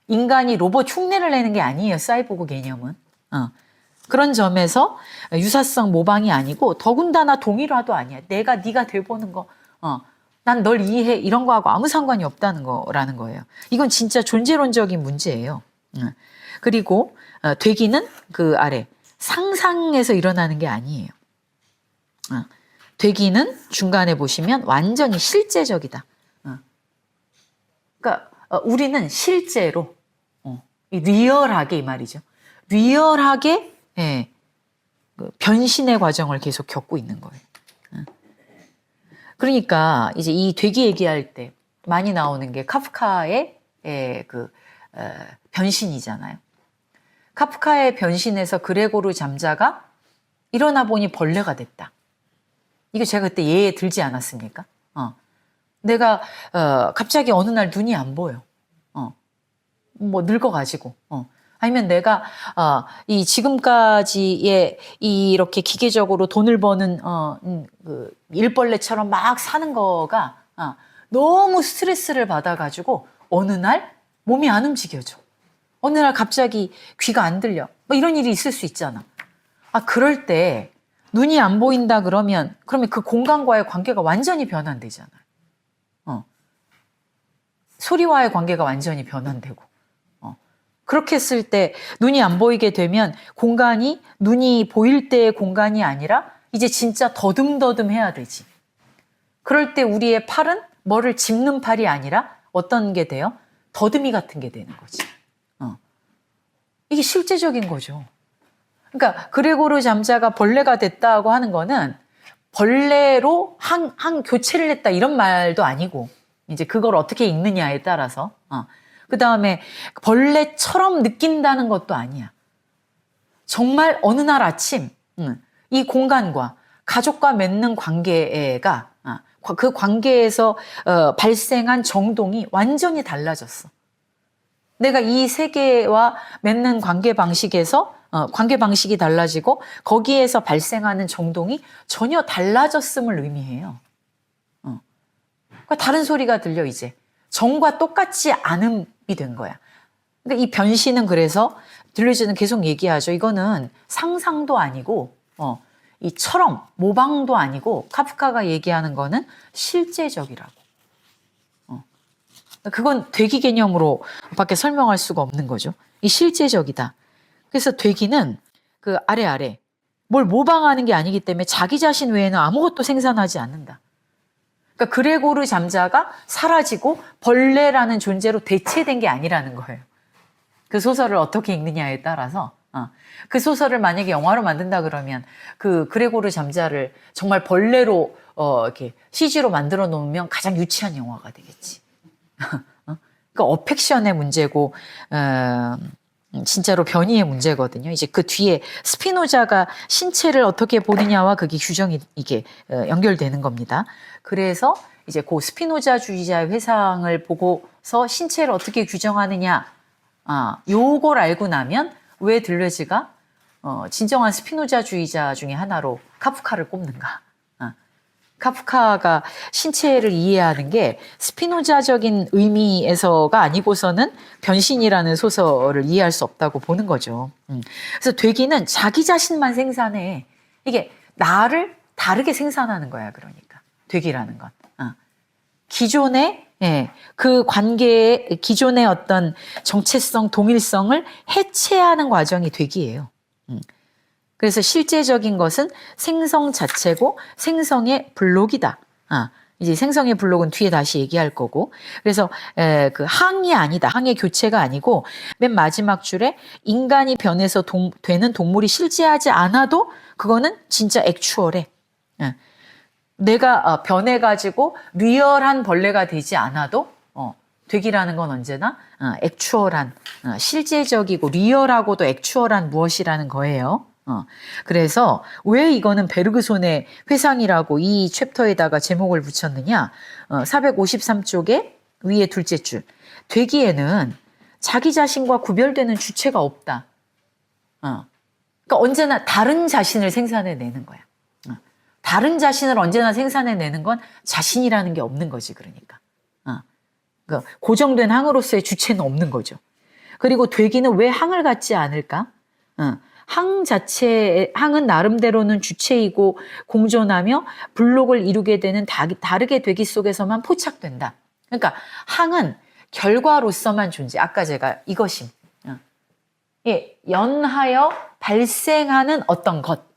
인간이 로봇 흉내를 내는 게 아니에요. 사이보그 개념은. 그런 점에서 유사성 모방이 아니고 더군다나 동일화도 아니야. 내가 네가 돼보는 거, 난 널 이해해 이런 거하고 아무 상관이 없다는 거라는 거예요. 이건 진짜 존재론적인 문제예요. 그리고 되기는 그 아래 상상에서 일어나는 게 아니에요. 되기는 중간에 보시면 완전히 실제적이다. 그러니까 우리는 실제로 리얼하게 이 말이죠. 리얼하게 그 변신의 과정을 계속 겪고 있는 거예요. 그러니까 이제 이 되기 얘기할 때 많이 나오는 게 카프카의 그 변신이잖아요. 카프카의 변신에서 그레고르 잠자가 일어나 보니 벌레가 됐다. 이거 제가 그때 예에 들지 않았습니까? 내가 갑자기 어느 날 눈이 안 보여. 뭐 늙어가지고. 아니면 내가 이 지금까지의 이렇게 기계적으로 돈을 버는 그 일벌레처럼 막 사는 거가 너무 스트레스를 받아가지고 어느 날 몸이 안 움직여져. 어느 날 갑자기 귀가 안 들려. 뭐 이런 일이 있을 수 있잖아. 그럴 때 눈이 안 보인다 그러면 그 공간과의 관계가 완전히 변환되잖아요. 소리와의 관계가 완전히 변환되고. 그렇게 했을 때 눈이 안 보이게 되면 공간이 눈이 보일 때의 공간이 아니라 이제 진짜 더듬더듬 해야 되지. 그럴 때 우리의 팔은 뭐를 짚는 팔이 아니라 어떤 게 돼요? 더듬이 같은 게 되는 거지. 이게 실제적인 거죠. 그러니까 그레고르 잠자가 벌레가 됐다고 하는 거는 벌레로 한 교체를 했다 이런 말도 아니고 이제 그걸 어떻게 읽느냐에 따라서 그 다음에 벌레처럼 느낀다는 것도 아니야. 정말 어느 날 아침 이 공간과 가족과 맺는 관계가 그 관계에서 발생한 정동이 완전히 달라졌어. 내가 이 세계와 맺는 관계 방식에서 관계 방식이 달라지고 거기에서 발생하는 정동이 전혀 달라졌음을 의미해요. 그러니까 다른 소리가 들려 이제. 전과 똑같지 않음이 된 거야. 그러니까 이 변신은 그래서 들려주는 계속 얘기하죠. 이거는 상상도 아니고 이처럼 모방도 아니고 카프카가 얘기하는 거는 실제적이라고. 그건 되기 개념으로 밖에 설명할 수가 없는 거죠. 이 실제적이다. 그래서 되기는 그 아래 뭘 모방하는 게 아니기 때문에 자기 자신 외에는 아무것도 생산하지 않는다. 그러니까 그레고르 잠자가 사라지고 벌레라는 존재로 대체된 게 아니라는 거예요. 그 소설을 어떻게 읽느냐에 따라서 그 소설을 만약에 영화로 만든다 그러면 그 그레고르 잠자를 정말 벌레로 이렇게 CG로 만들어 놓으면 가장 유치한 영화가 되겠지. 그러니까 어펙션의 문제고 진짜로 변이의 문제거든요. 이제 그 뒤에 스피노자가 신체를 어떻게 보느냐와 그게 규정이 이게 연결되는 겁니다. 그래서 이제 그 스피노자주의자의 회상을 보고서 신체를 어떻게 규정하느냐, 요걸 알고 나면 왜 들레즈가 진정한 스피노자주의자 중에 하나로 카프카를 꼽는가? 카프카가 신체를 이해하는 게 스피노자적인 의미에서가 아니고서는 변신이라는 소설을 이해할 수 없다고 보는 거죠. 그래서 되기는 자기 자신만 생산해. 이게 나를 다르게 생산하는 거야, 그러니까. 되기라는 건. 기존의, 그 관계의 기존의 어떤 정체성, 동일성을 해체하는 과정이 되기예요. 그래서 실제적인 것은 생성 자체고 생성의 블록이다. 이제 생성의 블록은 뒤에 다시 얘기할 거고. 그래서 그 항이 아니다. 항의 교체가 아니고 맨 마지막 줄에 인간이 변해서 되는 동물이 실제하지 않아도 그거는 진짜 액추얼해. 내가 변해가지고 리얼한 벌레가 되지 않아도 되기라는 건 언제나 액추얼한 실제적이고 리얼하고도 액추얼한 무엇이라는 거예요. 그래서 왜 이거는 베르그손의 회상이라고 이 챕터에다가 제목을 붙였느냐? 453쪽에 위에 둘째 줄. 되기에는 자기 자신과 구별되는 주체가 없다. 그러니까 언제나 다른 자신을 생산해내는 거야. 다른 자신을 언제나 생산해내는 건 자신이라는 게 없는 거지, 그러니까. 그러니까 고정된 항으로서의 주체는 없는 거죠. 그리고 되기는 왜 항을 갖지 않을까? 항은 나름대로는 주체이고 공존하며 블록을 이루게 되는 다르게 되기 속에서만 포착된다. 그러니까 항은 결과로서만 존재. 아까 제가 이것임. 연하여 발생하는 어떤 것.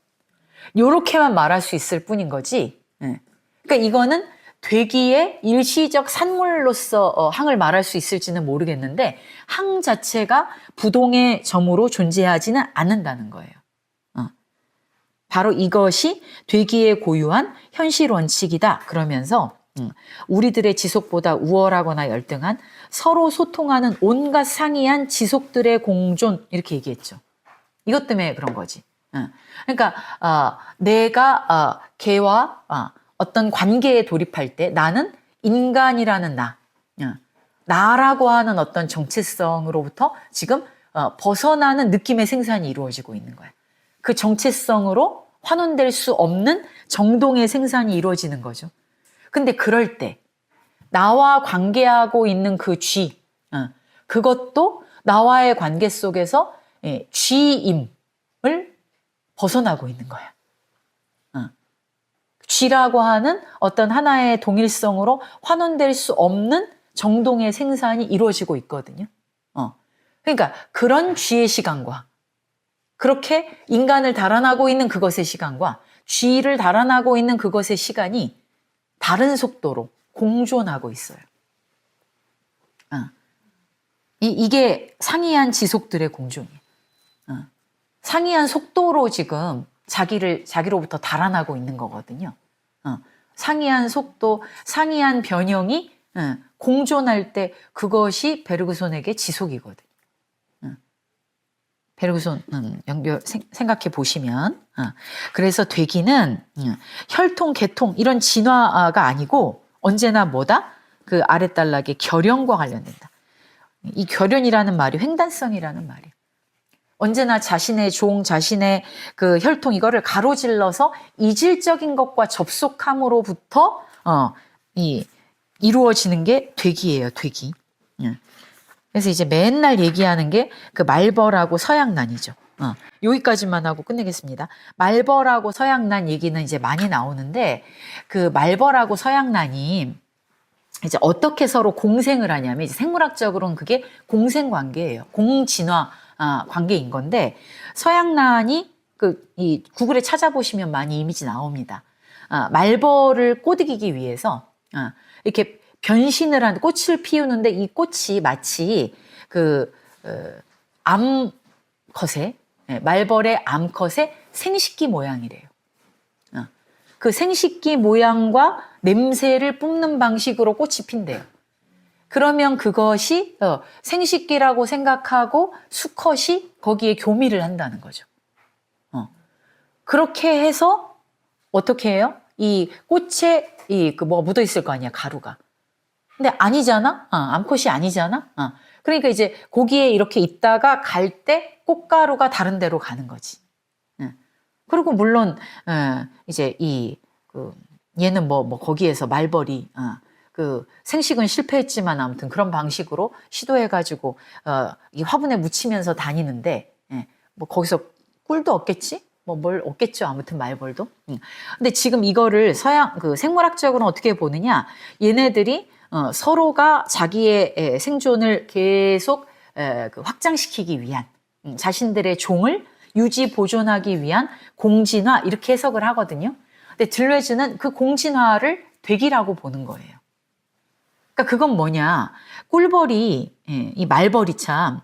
요렇게만 말할 수 있을 뿐인 거지. 그러니까 이거는 되기의 일시적 산물로서 항을 말할 수 있을지는 모르겠는데 항 자체가 부동의 점으로 존재하지는 않는다는 거예요. 바로 이것이 되기에 고유한 현실 원칙이다. 그러면서 우리들의 지속보다 우월하거나 열등한 서로 소통하는 온갖 상이한 지속들의 공존 이렇게 얘기했죠. 이것 때문에 그런 거지. 그러니까 내가 개와 어떤 관계에 돌입할 때 나는 인간이라는 나라고 하는 어떤 정체성으로부터 지금 벗어나는 느낌의 생산이 이루어지고 있는 거야. 그 정체성으로 환원될 수 없는 정동의 생산이 이루어지는 거죠. 근데 그럴 때 나와 관계하고 있는 그 쥐, 그것도 나와의 관계 속에서 쥐임을 벗어나고 있는 거야. 쥐라고 하는 어떤 하나의 동일성으로 환원될 수 없는 정동의 생산이 이루어지고 있거든요. 그러니까 그런 쥐의 시간과 그렇게 인간을 달아나고 있는 그것의 시간과 쥐를 달아나고 있는 그것의 시간이 다른 속도로 공존하고 있어요. 이게 상이한 지속들의 공존이에요. 상이한 속도로 지금 자기로부터 달아나고 있는 거거든요. 상이한 속도, 상이한 변형이 공존할 때 그것이 베르그손에게 지속이거든요. 베르그손 생각해 보시면 그래서 되기는 혈통, 계통 이런 진화가 아니고 언제나 뭐다? 그 아랫단락의 결연과 관련된다. 이 결연이라는 말이 횡단성이라는 말이에요. 언제나 자신의 종, 자신의 그 혈통 이거를 가로질러서 이질적인 것과 접속함으로부터 이루어지는 게 되기예요. 되기. 그래서 이제 맨날 얘기하는 게 그 말벌하고 서양난이죠. 여기까지만 하고 끝내겠습니다. 말벌하고 서양난 얘기는 이제 많이 나오는데 그 말벌하고 서양난이 이제 어떻게 서로 공생을 하냐면 이제 생물학적으로는 그게 공생 관계예요. 공진화 관계인 건데 서양난이 이 구글에 찾아보시면 많이 이미지 나옵니다. 말벌을 꼬드기기 위해서 이렇게 변신을 한 꽃을 피우는데 이 꽃이 마치 그 암컷의 말벌의 암컷의 생식기 모양이래요. 그 생식기 모양과 냄새를 뿜는 방식으로 꽃이 핀대요. 그러면 그것이 생식기라고 생각하고 수컷이 거기에 교미를 한다는 거죠. 그렇게 해서 어떻게 해요? 이 꽃에 뭐 묻어 있을 거 아니야, 가루가. 근데 아니잖아? 암컷이 아니잖아? 그러니까 이제 거기에 이렇게 있다가 갈 때 꽃가루가 다른 데로 가는 거지. 그리고 물론 이제 얘는 뭐 거기에서 말벌이 그 생식은 실패했지만 아무튼 그런 방식으로 시도해가지고 이 화분에 묻히면서 다니는데 뭐 거기서 꿀도 얻겠지? 뭐 뭘 얻겠죠. 아무튼 말벌도. 근데 지금 이거를 그 생물학적으로는 어떻게 보느냐? 얘네들이 서로가 자기의 생존을 계속 그 확장시키기 위한 자신들의 종을 유지 보존하기 위한 공진화 이렇게 해석을 하거든요. 근데 들레즈는 그 공진화를 되기라고 보는 거예요. 그러니까 그건 뭐냐? 꿀벌이 이 말벌이 참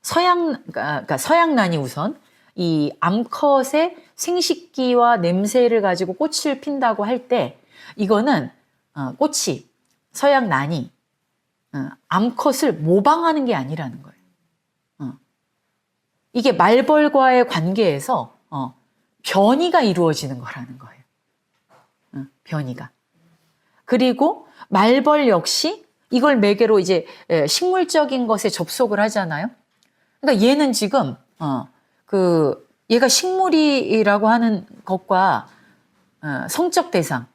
그러니까 서양란이 우선 이 암컷의 생식기와 냄새를 가지고 꽃을 핀다고 할 때 이거는 꽃이 서양란이 암컷을 모방하는 게 아니라는 거예요. 이게 말벌과의 관계에서 변이가 이루어지는 거라는 거예요. 변이가. 그리고 말벌 역시 이걸 매개로 이제 식물적인 것에 접속을 하잖아요. 그러니까 얘는 지금 얘가 식물이라고 하는 것과 성적 대상.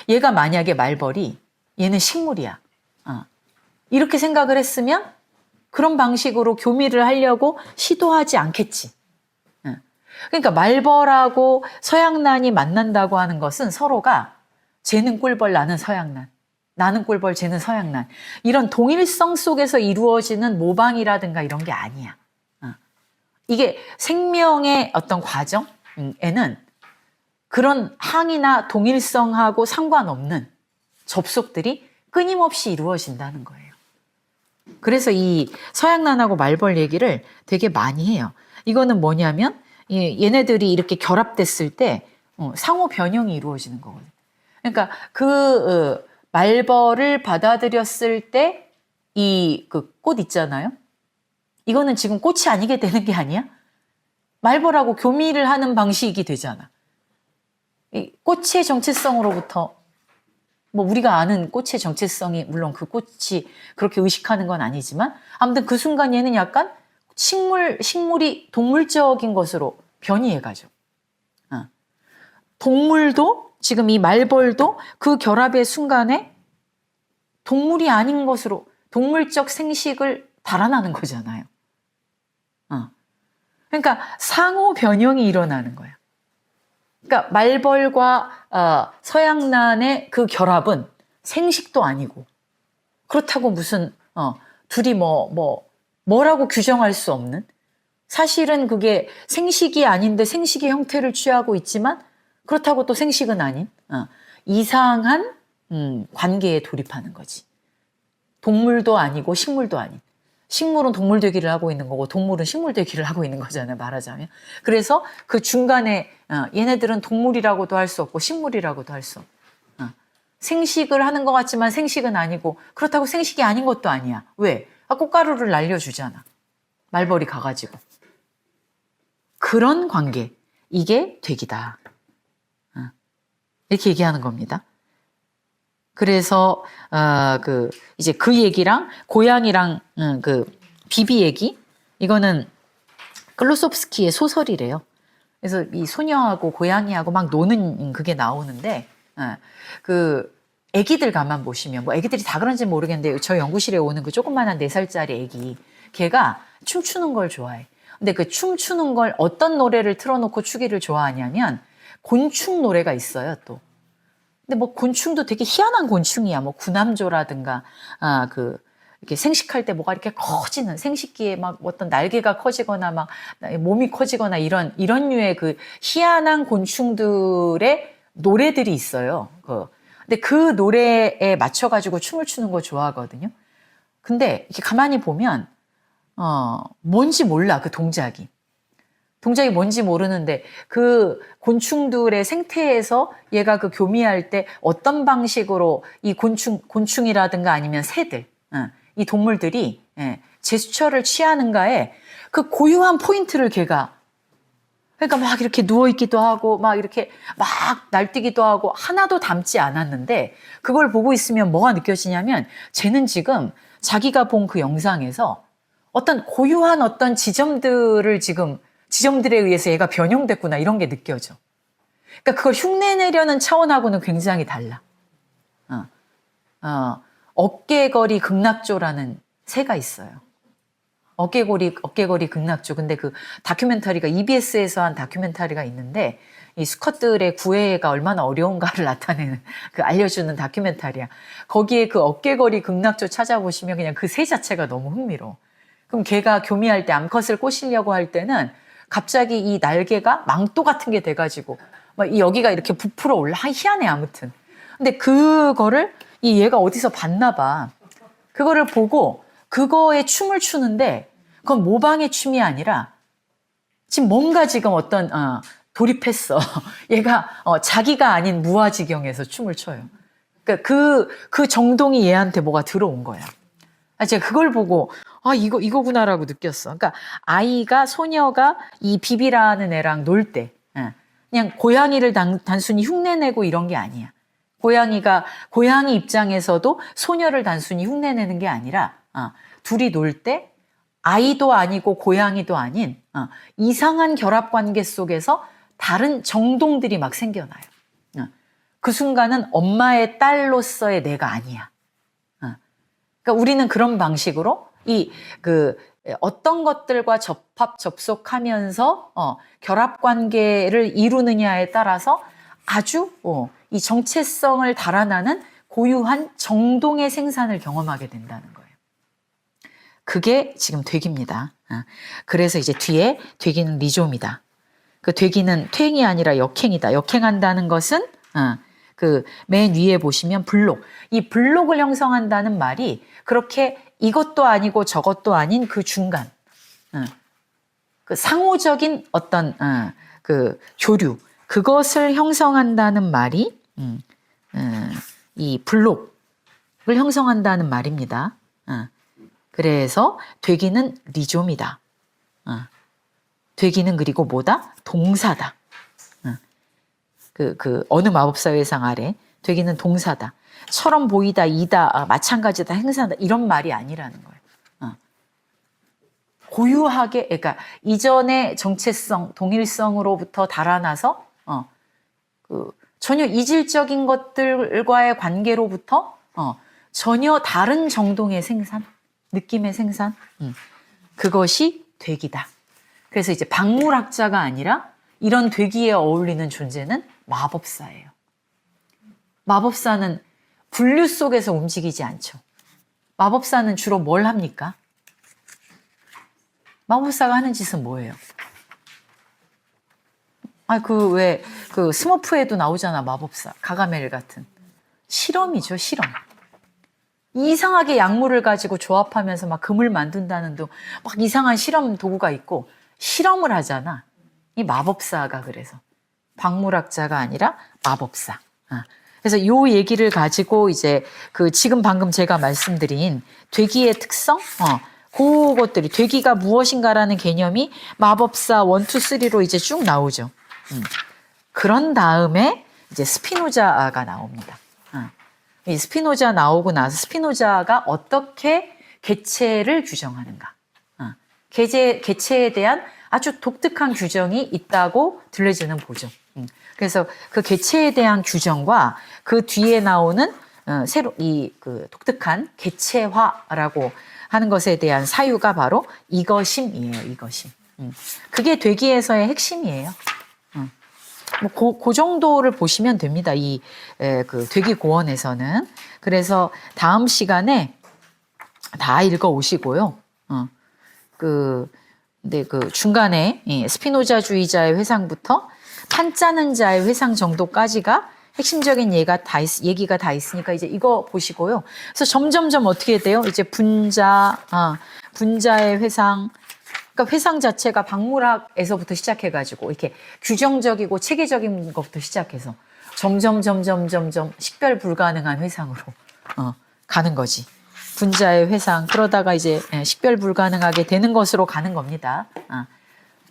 얘가 만약에 말벌이 얘는 식물이야. 이렇게 생각을 했으면 그런 방식으로 교미를 하려고 시도하지 않겠지. 그러니까 말벌하고 서양란이 만난다고 하는 것은 서로가 쟤는 꿀벌 나는 서양란, 나는 꿀벌 쟤는 서양란 이런 동일성 속에서 이루어지는 모방이라든가 이런 게 아니야. 이게 생명의 어떤 과정에는 그런 항이나 동일성하고 상관없는 접속들이 끊임없이 이루어진다는 거예요. 그래서 이 서양란하고 말벌 얘기를 되게 많이 해요. 이거는 뭐냐면 얘네들이 이렇게 결합됐을 때 상호 변형이 이루어지는 거거든요. 그러니까 그 말벌을 받아들였을 때 이 그 꽃 있잖아요. 이거는 지금 꽃이 아니게 되는 게 아니야? 말벌하고 교미를 하는 방식이 되잖아. 이 꽃의 정체성으로부터 뭐 우리가 아는 꽃의 정체성이 물론 그 꽃이 그렇게 의식하는 건 아니지만 아무튼 그 순간 얘는 약간 식물이 동물적인 것으로 변이해가죠. 동물도 지금 이 말벌도 그 결합의 순간에 동물이 아닌 것으로 동물적 생식을 달아나는 거잖아요. 그러니까 상호 변형이 일어나는 거야. 그러니까 말벌과 서양란의 그 결합은 생식도 아니고 그렇다고 무슨 둘이 뭐라고 규정할 수 없는 사실은 그게 생식이 아닌데 생식의 형태를 취하고 있지만 그렇다고 또 생식은 아닌 이상한 관계에 돌입하는 거지. 동물도 아니고 식물도 아닌. 식물은 동물 되기를 하고 있는 거고 동물은 식물 되기를 하고 있는 거잖아요. 말하자면. 그래서 그 중간에 얘네들은 동물이라고도 할 수 없고 식물이라고도 할 수 없고 생식을 하는 것 같지만 생식은 아니고 그렇다고 생식이 아닌 것도 아니야. 왜? 꽃가루를 날려주잖아. 말벌이 가가지고. 그런 관계. 이게 되기다. 이렇게 얘기하는 겁니다. 그래서 이제 그 얘기랑 고양이랑 그 비비 얘기 이거는 클로소프스키의 소설이래요. 그래서 이 소녀하고 고양이하고 막 노는 그게 나오는데 그 애기들 가만 보시면 뭐 애기들이 다 그런지 모르겠는데 저 연구실에 오는 그 조그만한 4살짜리 애기 걔가 춤추는 걸 좋아해. 근데 그 춤추는 걸 어떤 노래를 틀어놓고 추기를 좋아하냐면 곤충 노래가 있어요 또. 근데 뭐 곤충도 되게 희한한 곤충이야. 뭐 구남조라든가 이렇게 생식할 때 뭐가 이렇게 커지는 생식기에 막 어떤 날개가 커지거나 막 몸이 커지거나 이런 류의 그 희한한 곤충들의 노래들이 있어요. 근데 그 노래에 맞춰가지고 춤을 추는 거 좋아하거든요. 근데 이렇게 가만히 보면 뭔지 몰라 그 동작이. 동작이 뭔지 모르는데 그 곤충들의 생태에서 얘가 그 교미할 때 어떤 방식으로 이 곤충이라든가 아니면 새들, 이 동물들이 제스처를 취하는가에 그 고유한 포인트를 걔가 그러니까 막 이렇게 누워있기도 하고 막 이렇게 막 날뛰기도 하고 하나도 닮지 않았는데 그걸 보고 있으면 뭐가 느껴지냐면 쟤는 지금 자기가 본 그 영상에서 어떤 고유한 어떤 지점들에 의해서 얘가 변형됐구나 이런 게 느껴져. 그러니까 그걸 흉내내려는 차원하고는 굉장히 달라. 어깨거리 극락조라는 새가 있어요. 어깨거리 극락조. 근데 그 다큐멘터리가 EBS에서 한 다큐멘터리가 있는데 이 수컷들의 구애가 얼마나 어려운가를 나타내는 그 알려주는 다큐멘터리야. 거기에 그 어깨거리 극락조 찾아보시면 그냥 그 새 자체가 너무 흥미로워. 그럼 걔가 교미할 때 암컷을 꼬시려고 할 때는 갑자기 이 날개가 망토 같은 게 돼가지고 막 여기가 이렇게 부풀어 올라. 희한해 아무튼. 근데 그거를 이 얘가 어디서 봤나 봐. 그거를 보고 그거에 춤을 추는데 그건 모방의 춤이 아니라 지금 뭔가 지금 어떤 돌입했어. 얘가 자기가 아닌 무아지경에서 춤을 춰요. 그러니까 그 정동이 얘한테 뭐가 들어온 거야. 제가 그걸 보고 이거구나라고 느꼈어. 그러니까 소녀가 이 비비라는 애랑 놀 때 그냥 고양이를 단순히 흉내내고 이런 게 아니야. 고양이 입장에서도 소녀를 단순히 흉내내는 게 아니라 둘이 놀 때 아이도 아니고 고양이도 아닌 이상한 결합 관계 속에서 다른 정동들이 막 생겨나요. 그 순간은 엄마의 딸로서의 내가 아니야. 그러니까 우리는 그런 방식으로 어떤 것들과 접속하면서 결합 관계를 이루느냐에 따라서 아주 이 정체성을 달아나는 고유한 정동의 생산을 경험하게 된다는 거예요. 그게 지금 되기입니다. 그래서 이제 뒤에 되기는 리조미다. 그 되기는 퇴행이 아니라 역행이다. 역행한다는 것은 그 맨 위에 보시면 블록. 이 블록을 형성한다는 말이 그렇게 이것도 아니고 저것도 아닌 그 중간. 그 상호적인 어떤 그 교류. 그것을 형성한다는 말이 이 블록을 형성한다는 말입니다. 그래서 되기는 리조미다. 되기는 그리고 뭐다? 동사다. 어느 마법사 회상 아래 되기는 동사다. 처럼 보이다, 이다, 마찬가지다, 행사다 이런 말이 아니라는 거예요. 고유하게, 그러니까 이전의 정체성, 동일성으로부터 달아나서 전혀 이질적인 것들과의 관계로부터 전혀 다른 정동의 생산, 느낌의 생산, 그것이 되기다. 그래서 이제 박물학자가 아니라 이런 되기에 어울리는 존재는 마법사예요. 마법사는 분류 속에서 움직이지 않죠. 마법사는 주로 뭘 합니까? 마법사가 하는 짓은 뭐예요? 스머프에도 나오잖아, 마법사. 가가멜 같은. 실험이죠, 실험. 이상하게 약물을 가지고 조합하면서 막 금을 만든다는 막 이상한 실험 도구가 있고 실험을 하잖아. 이 마법사가 그래서. 박물학자가 아니라 마법사. 그래서 요 얘기를 가지고 이제 지금 방금 제가 말씀드린 되기의 특성, 그것들이 되기가 무엇인가라는 개념이 마법사 1, 2, 3로 이제 쭉 나오죠. 그런 다음에 이제 스피노자가 나옵니다. 이 스피노자 나오고 나서 스피노자가 어떻게 개체를 규정하는가. 개체에 대한 아주 독특한 규정이 있다고 들려지는 보죠. 그래서 그 개체에 대한 규정과 그 뒤에 나오는 그 독특한 개체화라고 하는 것에 대한 사유가 바로 이것임이에요. 이것임. 그게 되기에서의 핵심이에요. 그 정도를 보시면 됩니다. 그 되기 고원에서는. 그래서 다음 시간에 다 읽어 오시고요. 근데 중간에 스피노자주의자의 회상부터 판짜는 자의 회상 정도까지가 핵심적인 얘기가 다 있으니까 이제 이거 보시고요. 그래서 점점점 어떻게 돼요? 이제 분자의 회상, 그러니까 회상 자체가 박물학에서부터 시작해가지고 이렇게 규정적이고 체계적인 것부터 시작해서 점점 식별 불가능한 회상으로 가는 거지. 분자의 회상 그러다가 이제 식별 불가능하게 되는 것으로 가는 겁니다.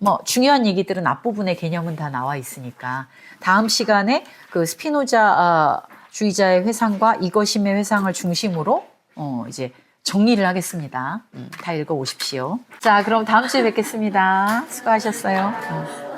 뭐 중요한 얘기들은 앞부분의 개념은 다 나와 있으니까 다음 시간에 그 스피노자 주의자의 회상과 이거심의 회상을 중심으로 이제 정리를 하겠습니다. 다 읽어 오십시오. 자, 그럼 다음 주에 뵙겠습니다. 수고하셨어요.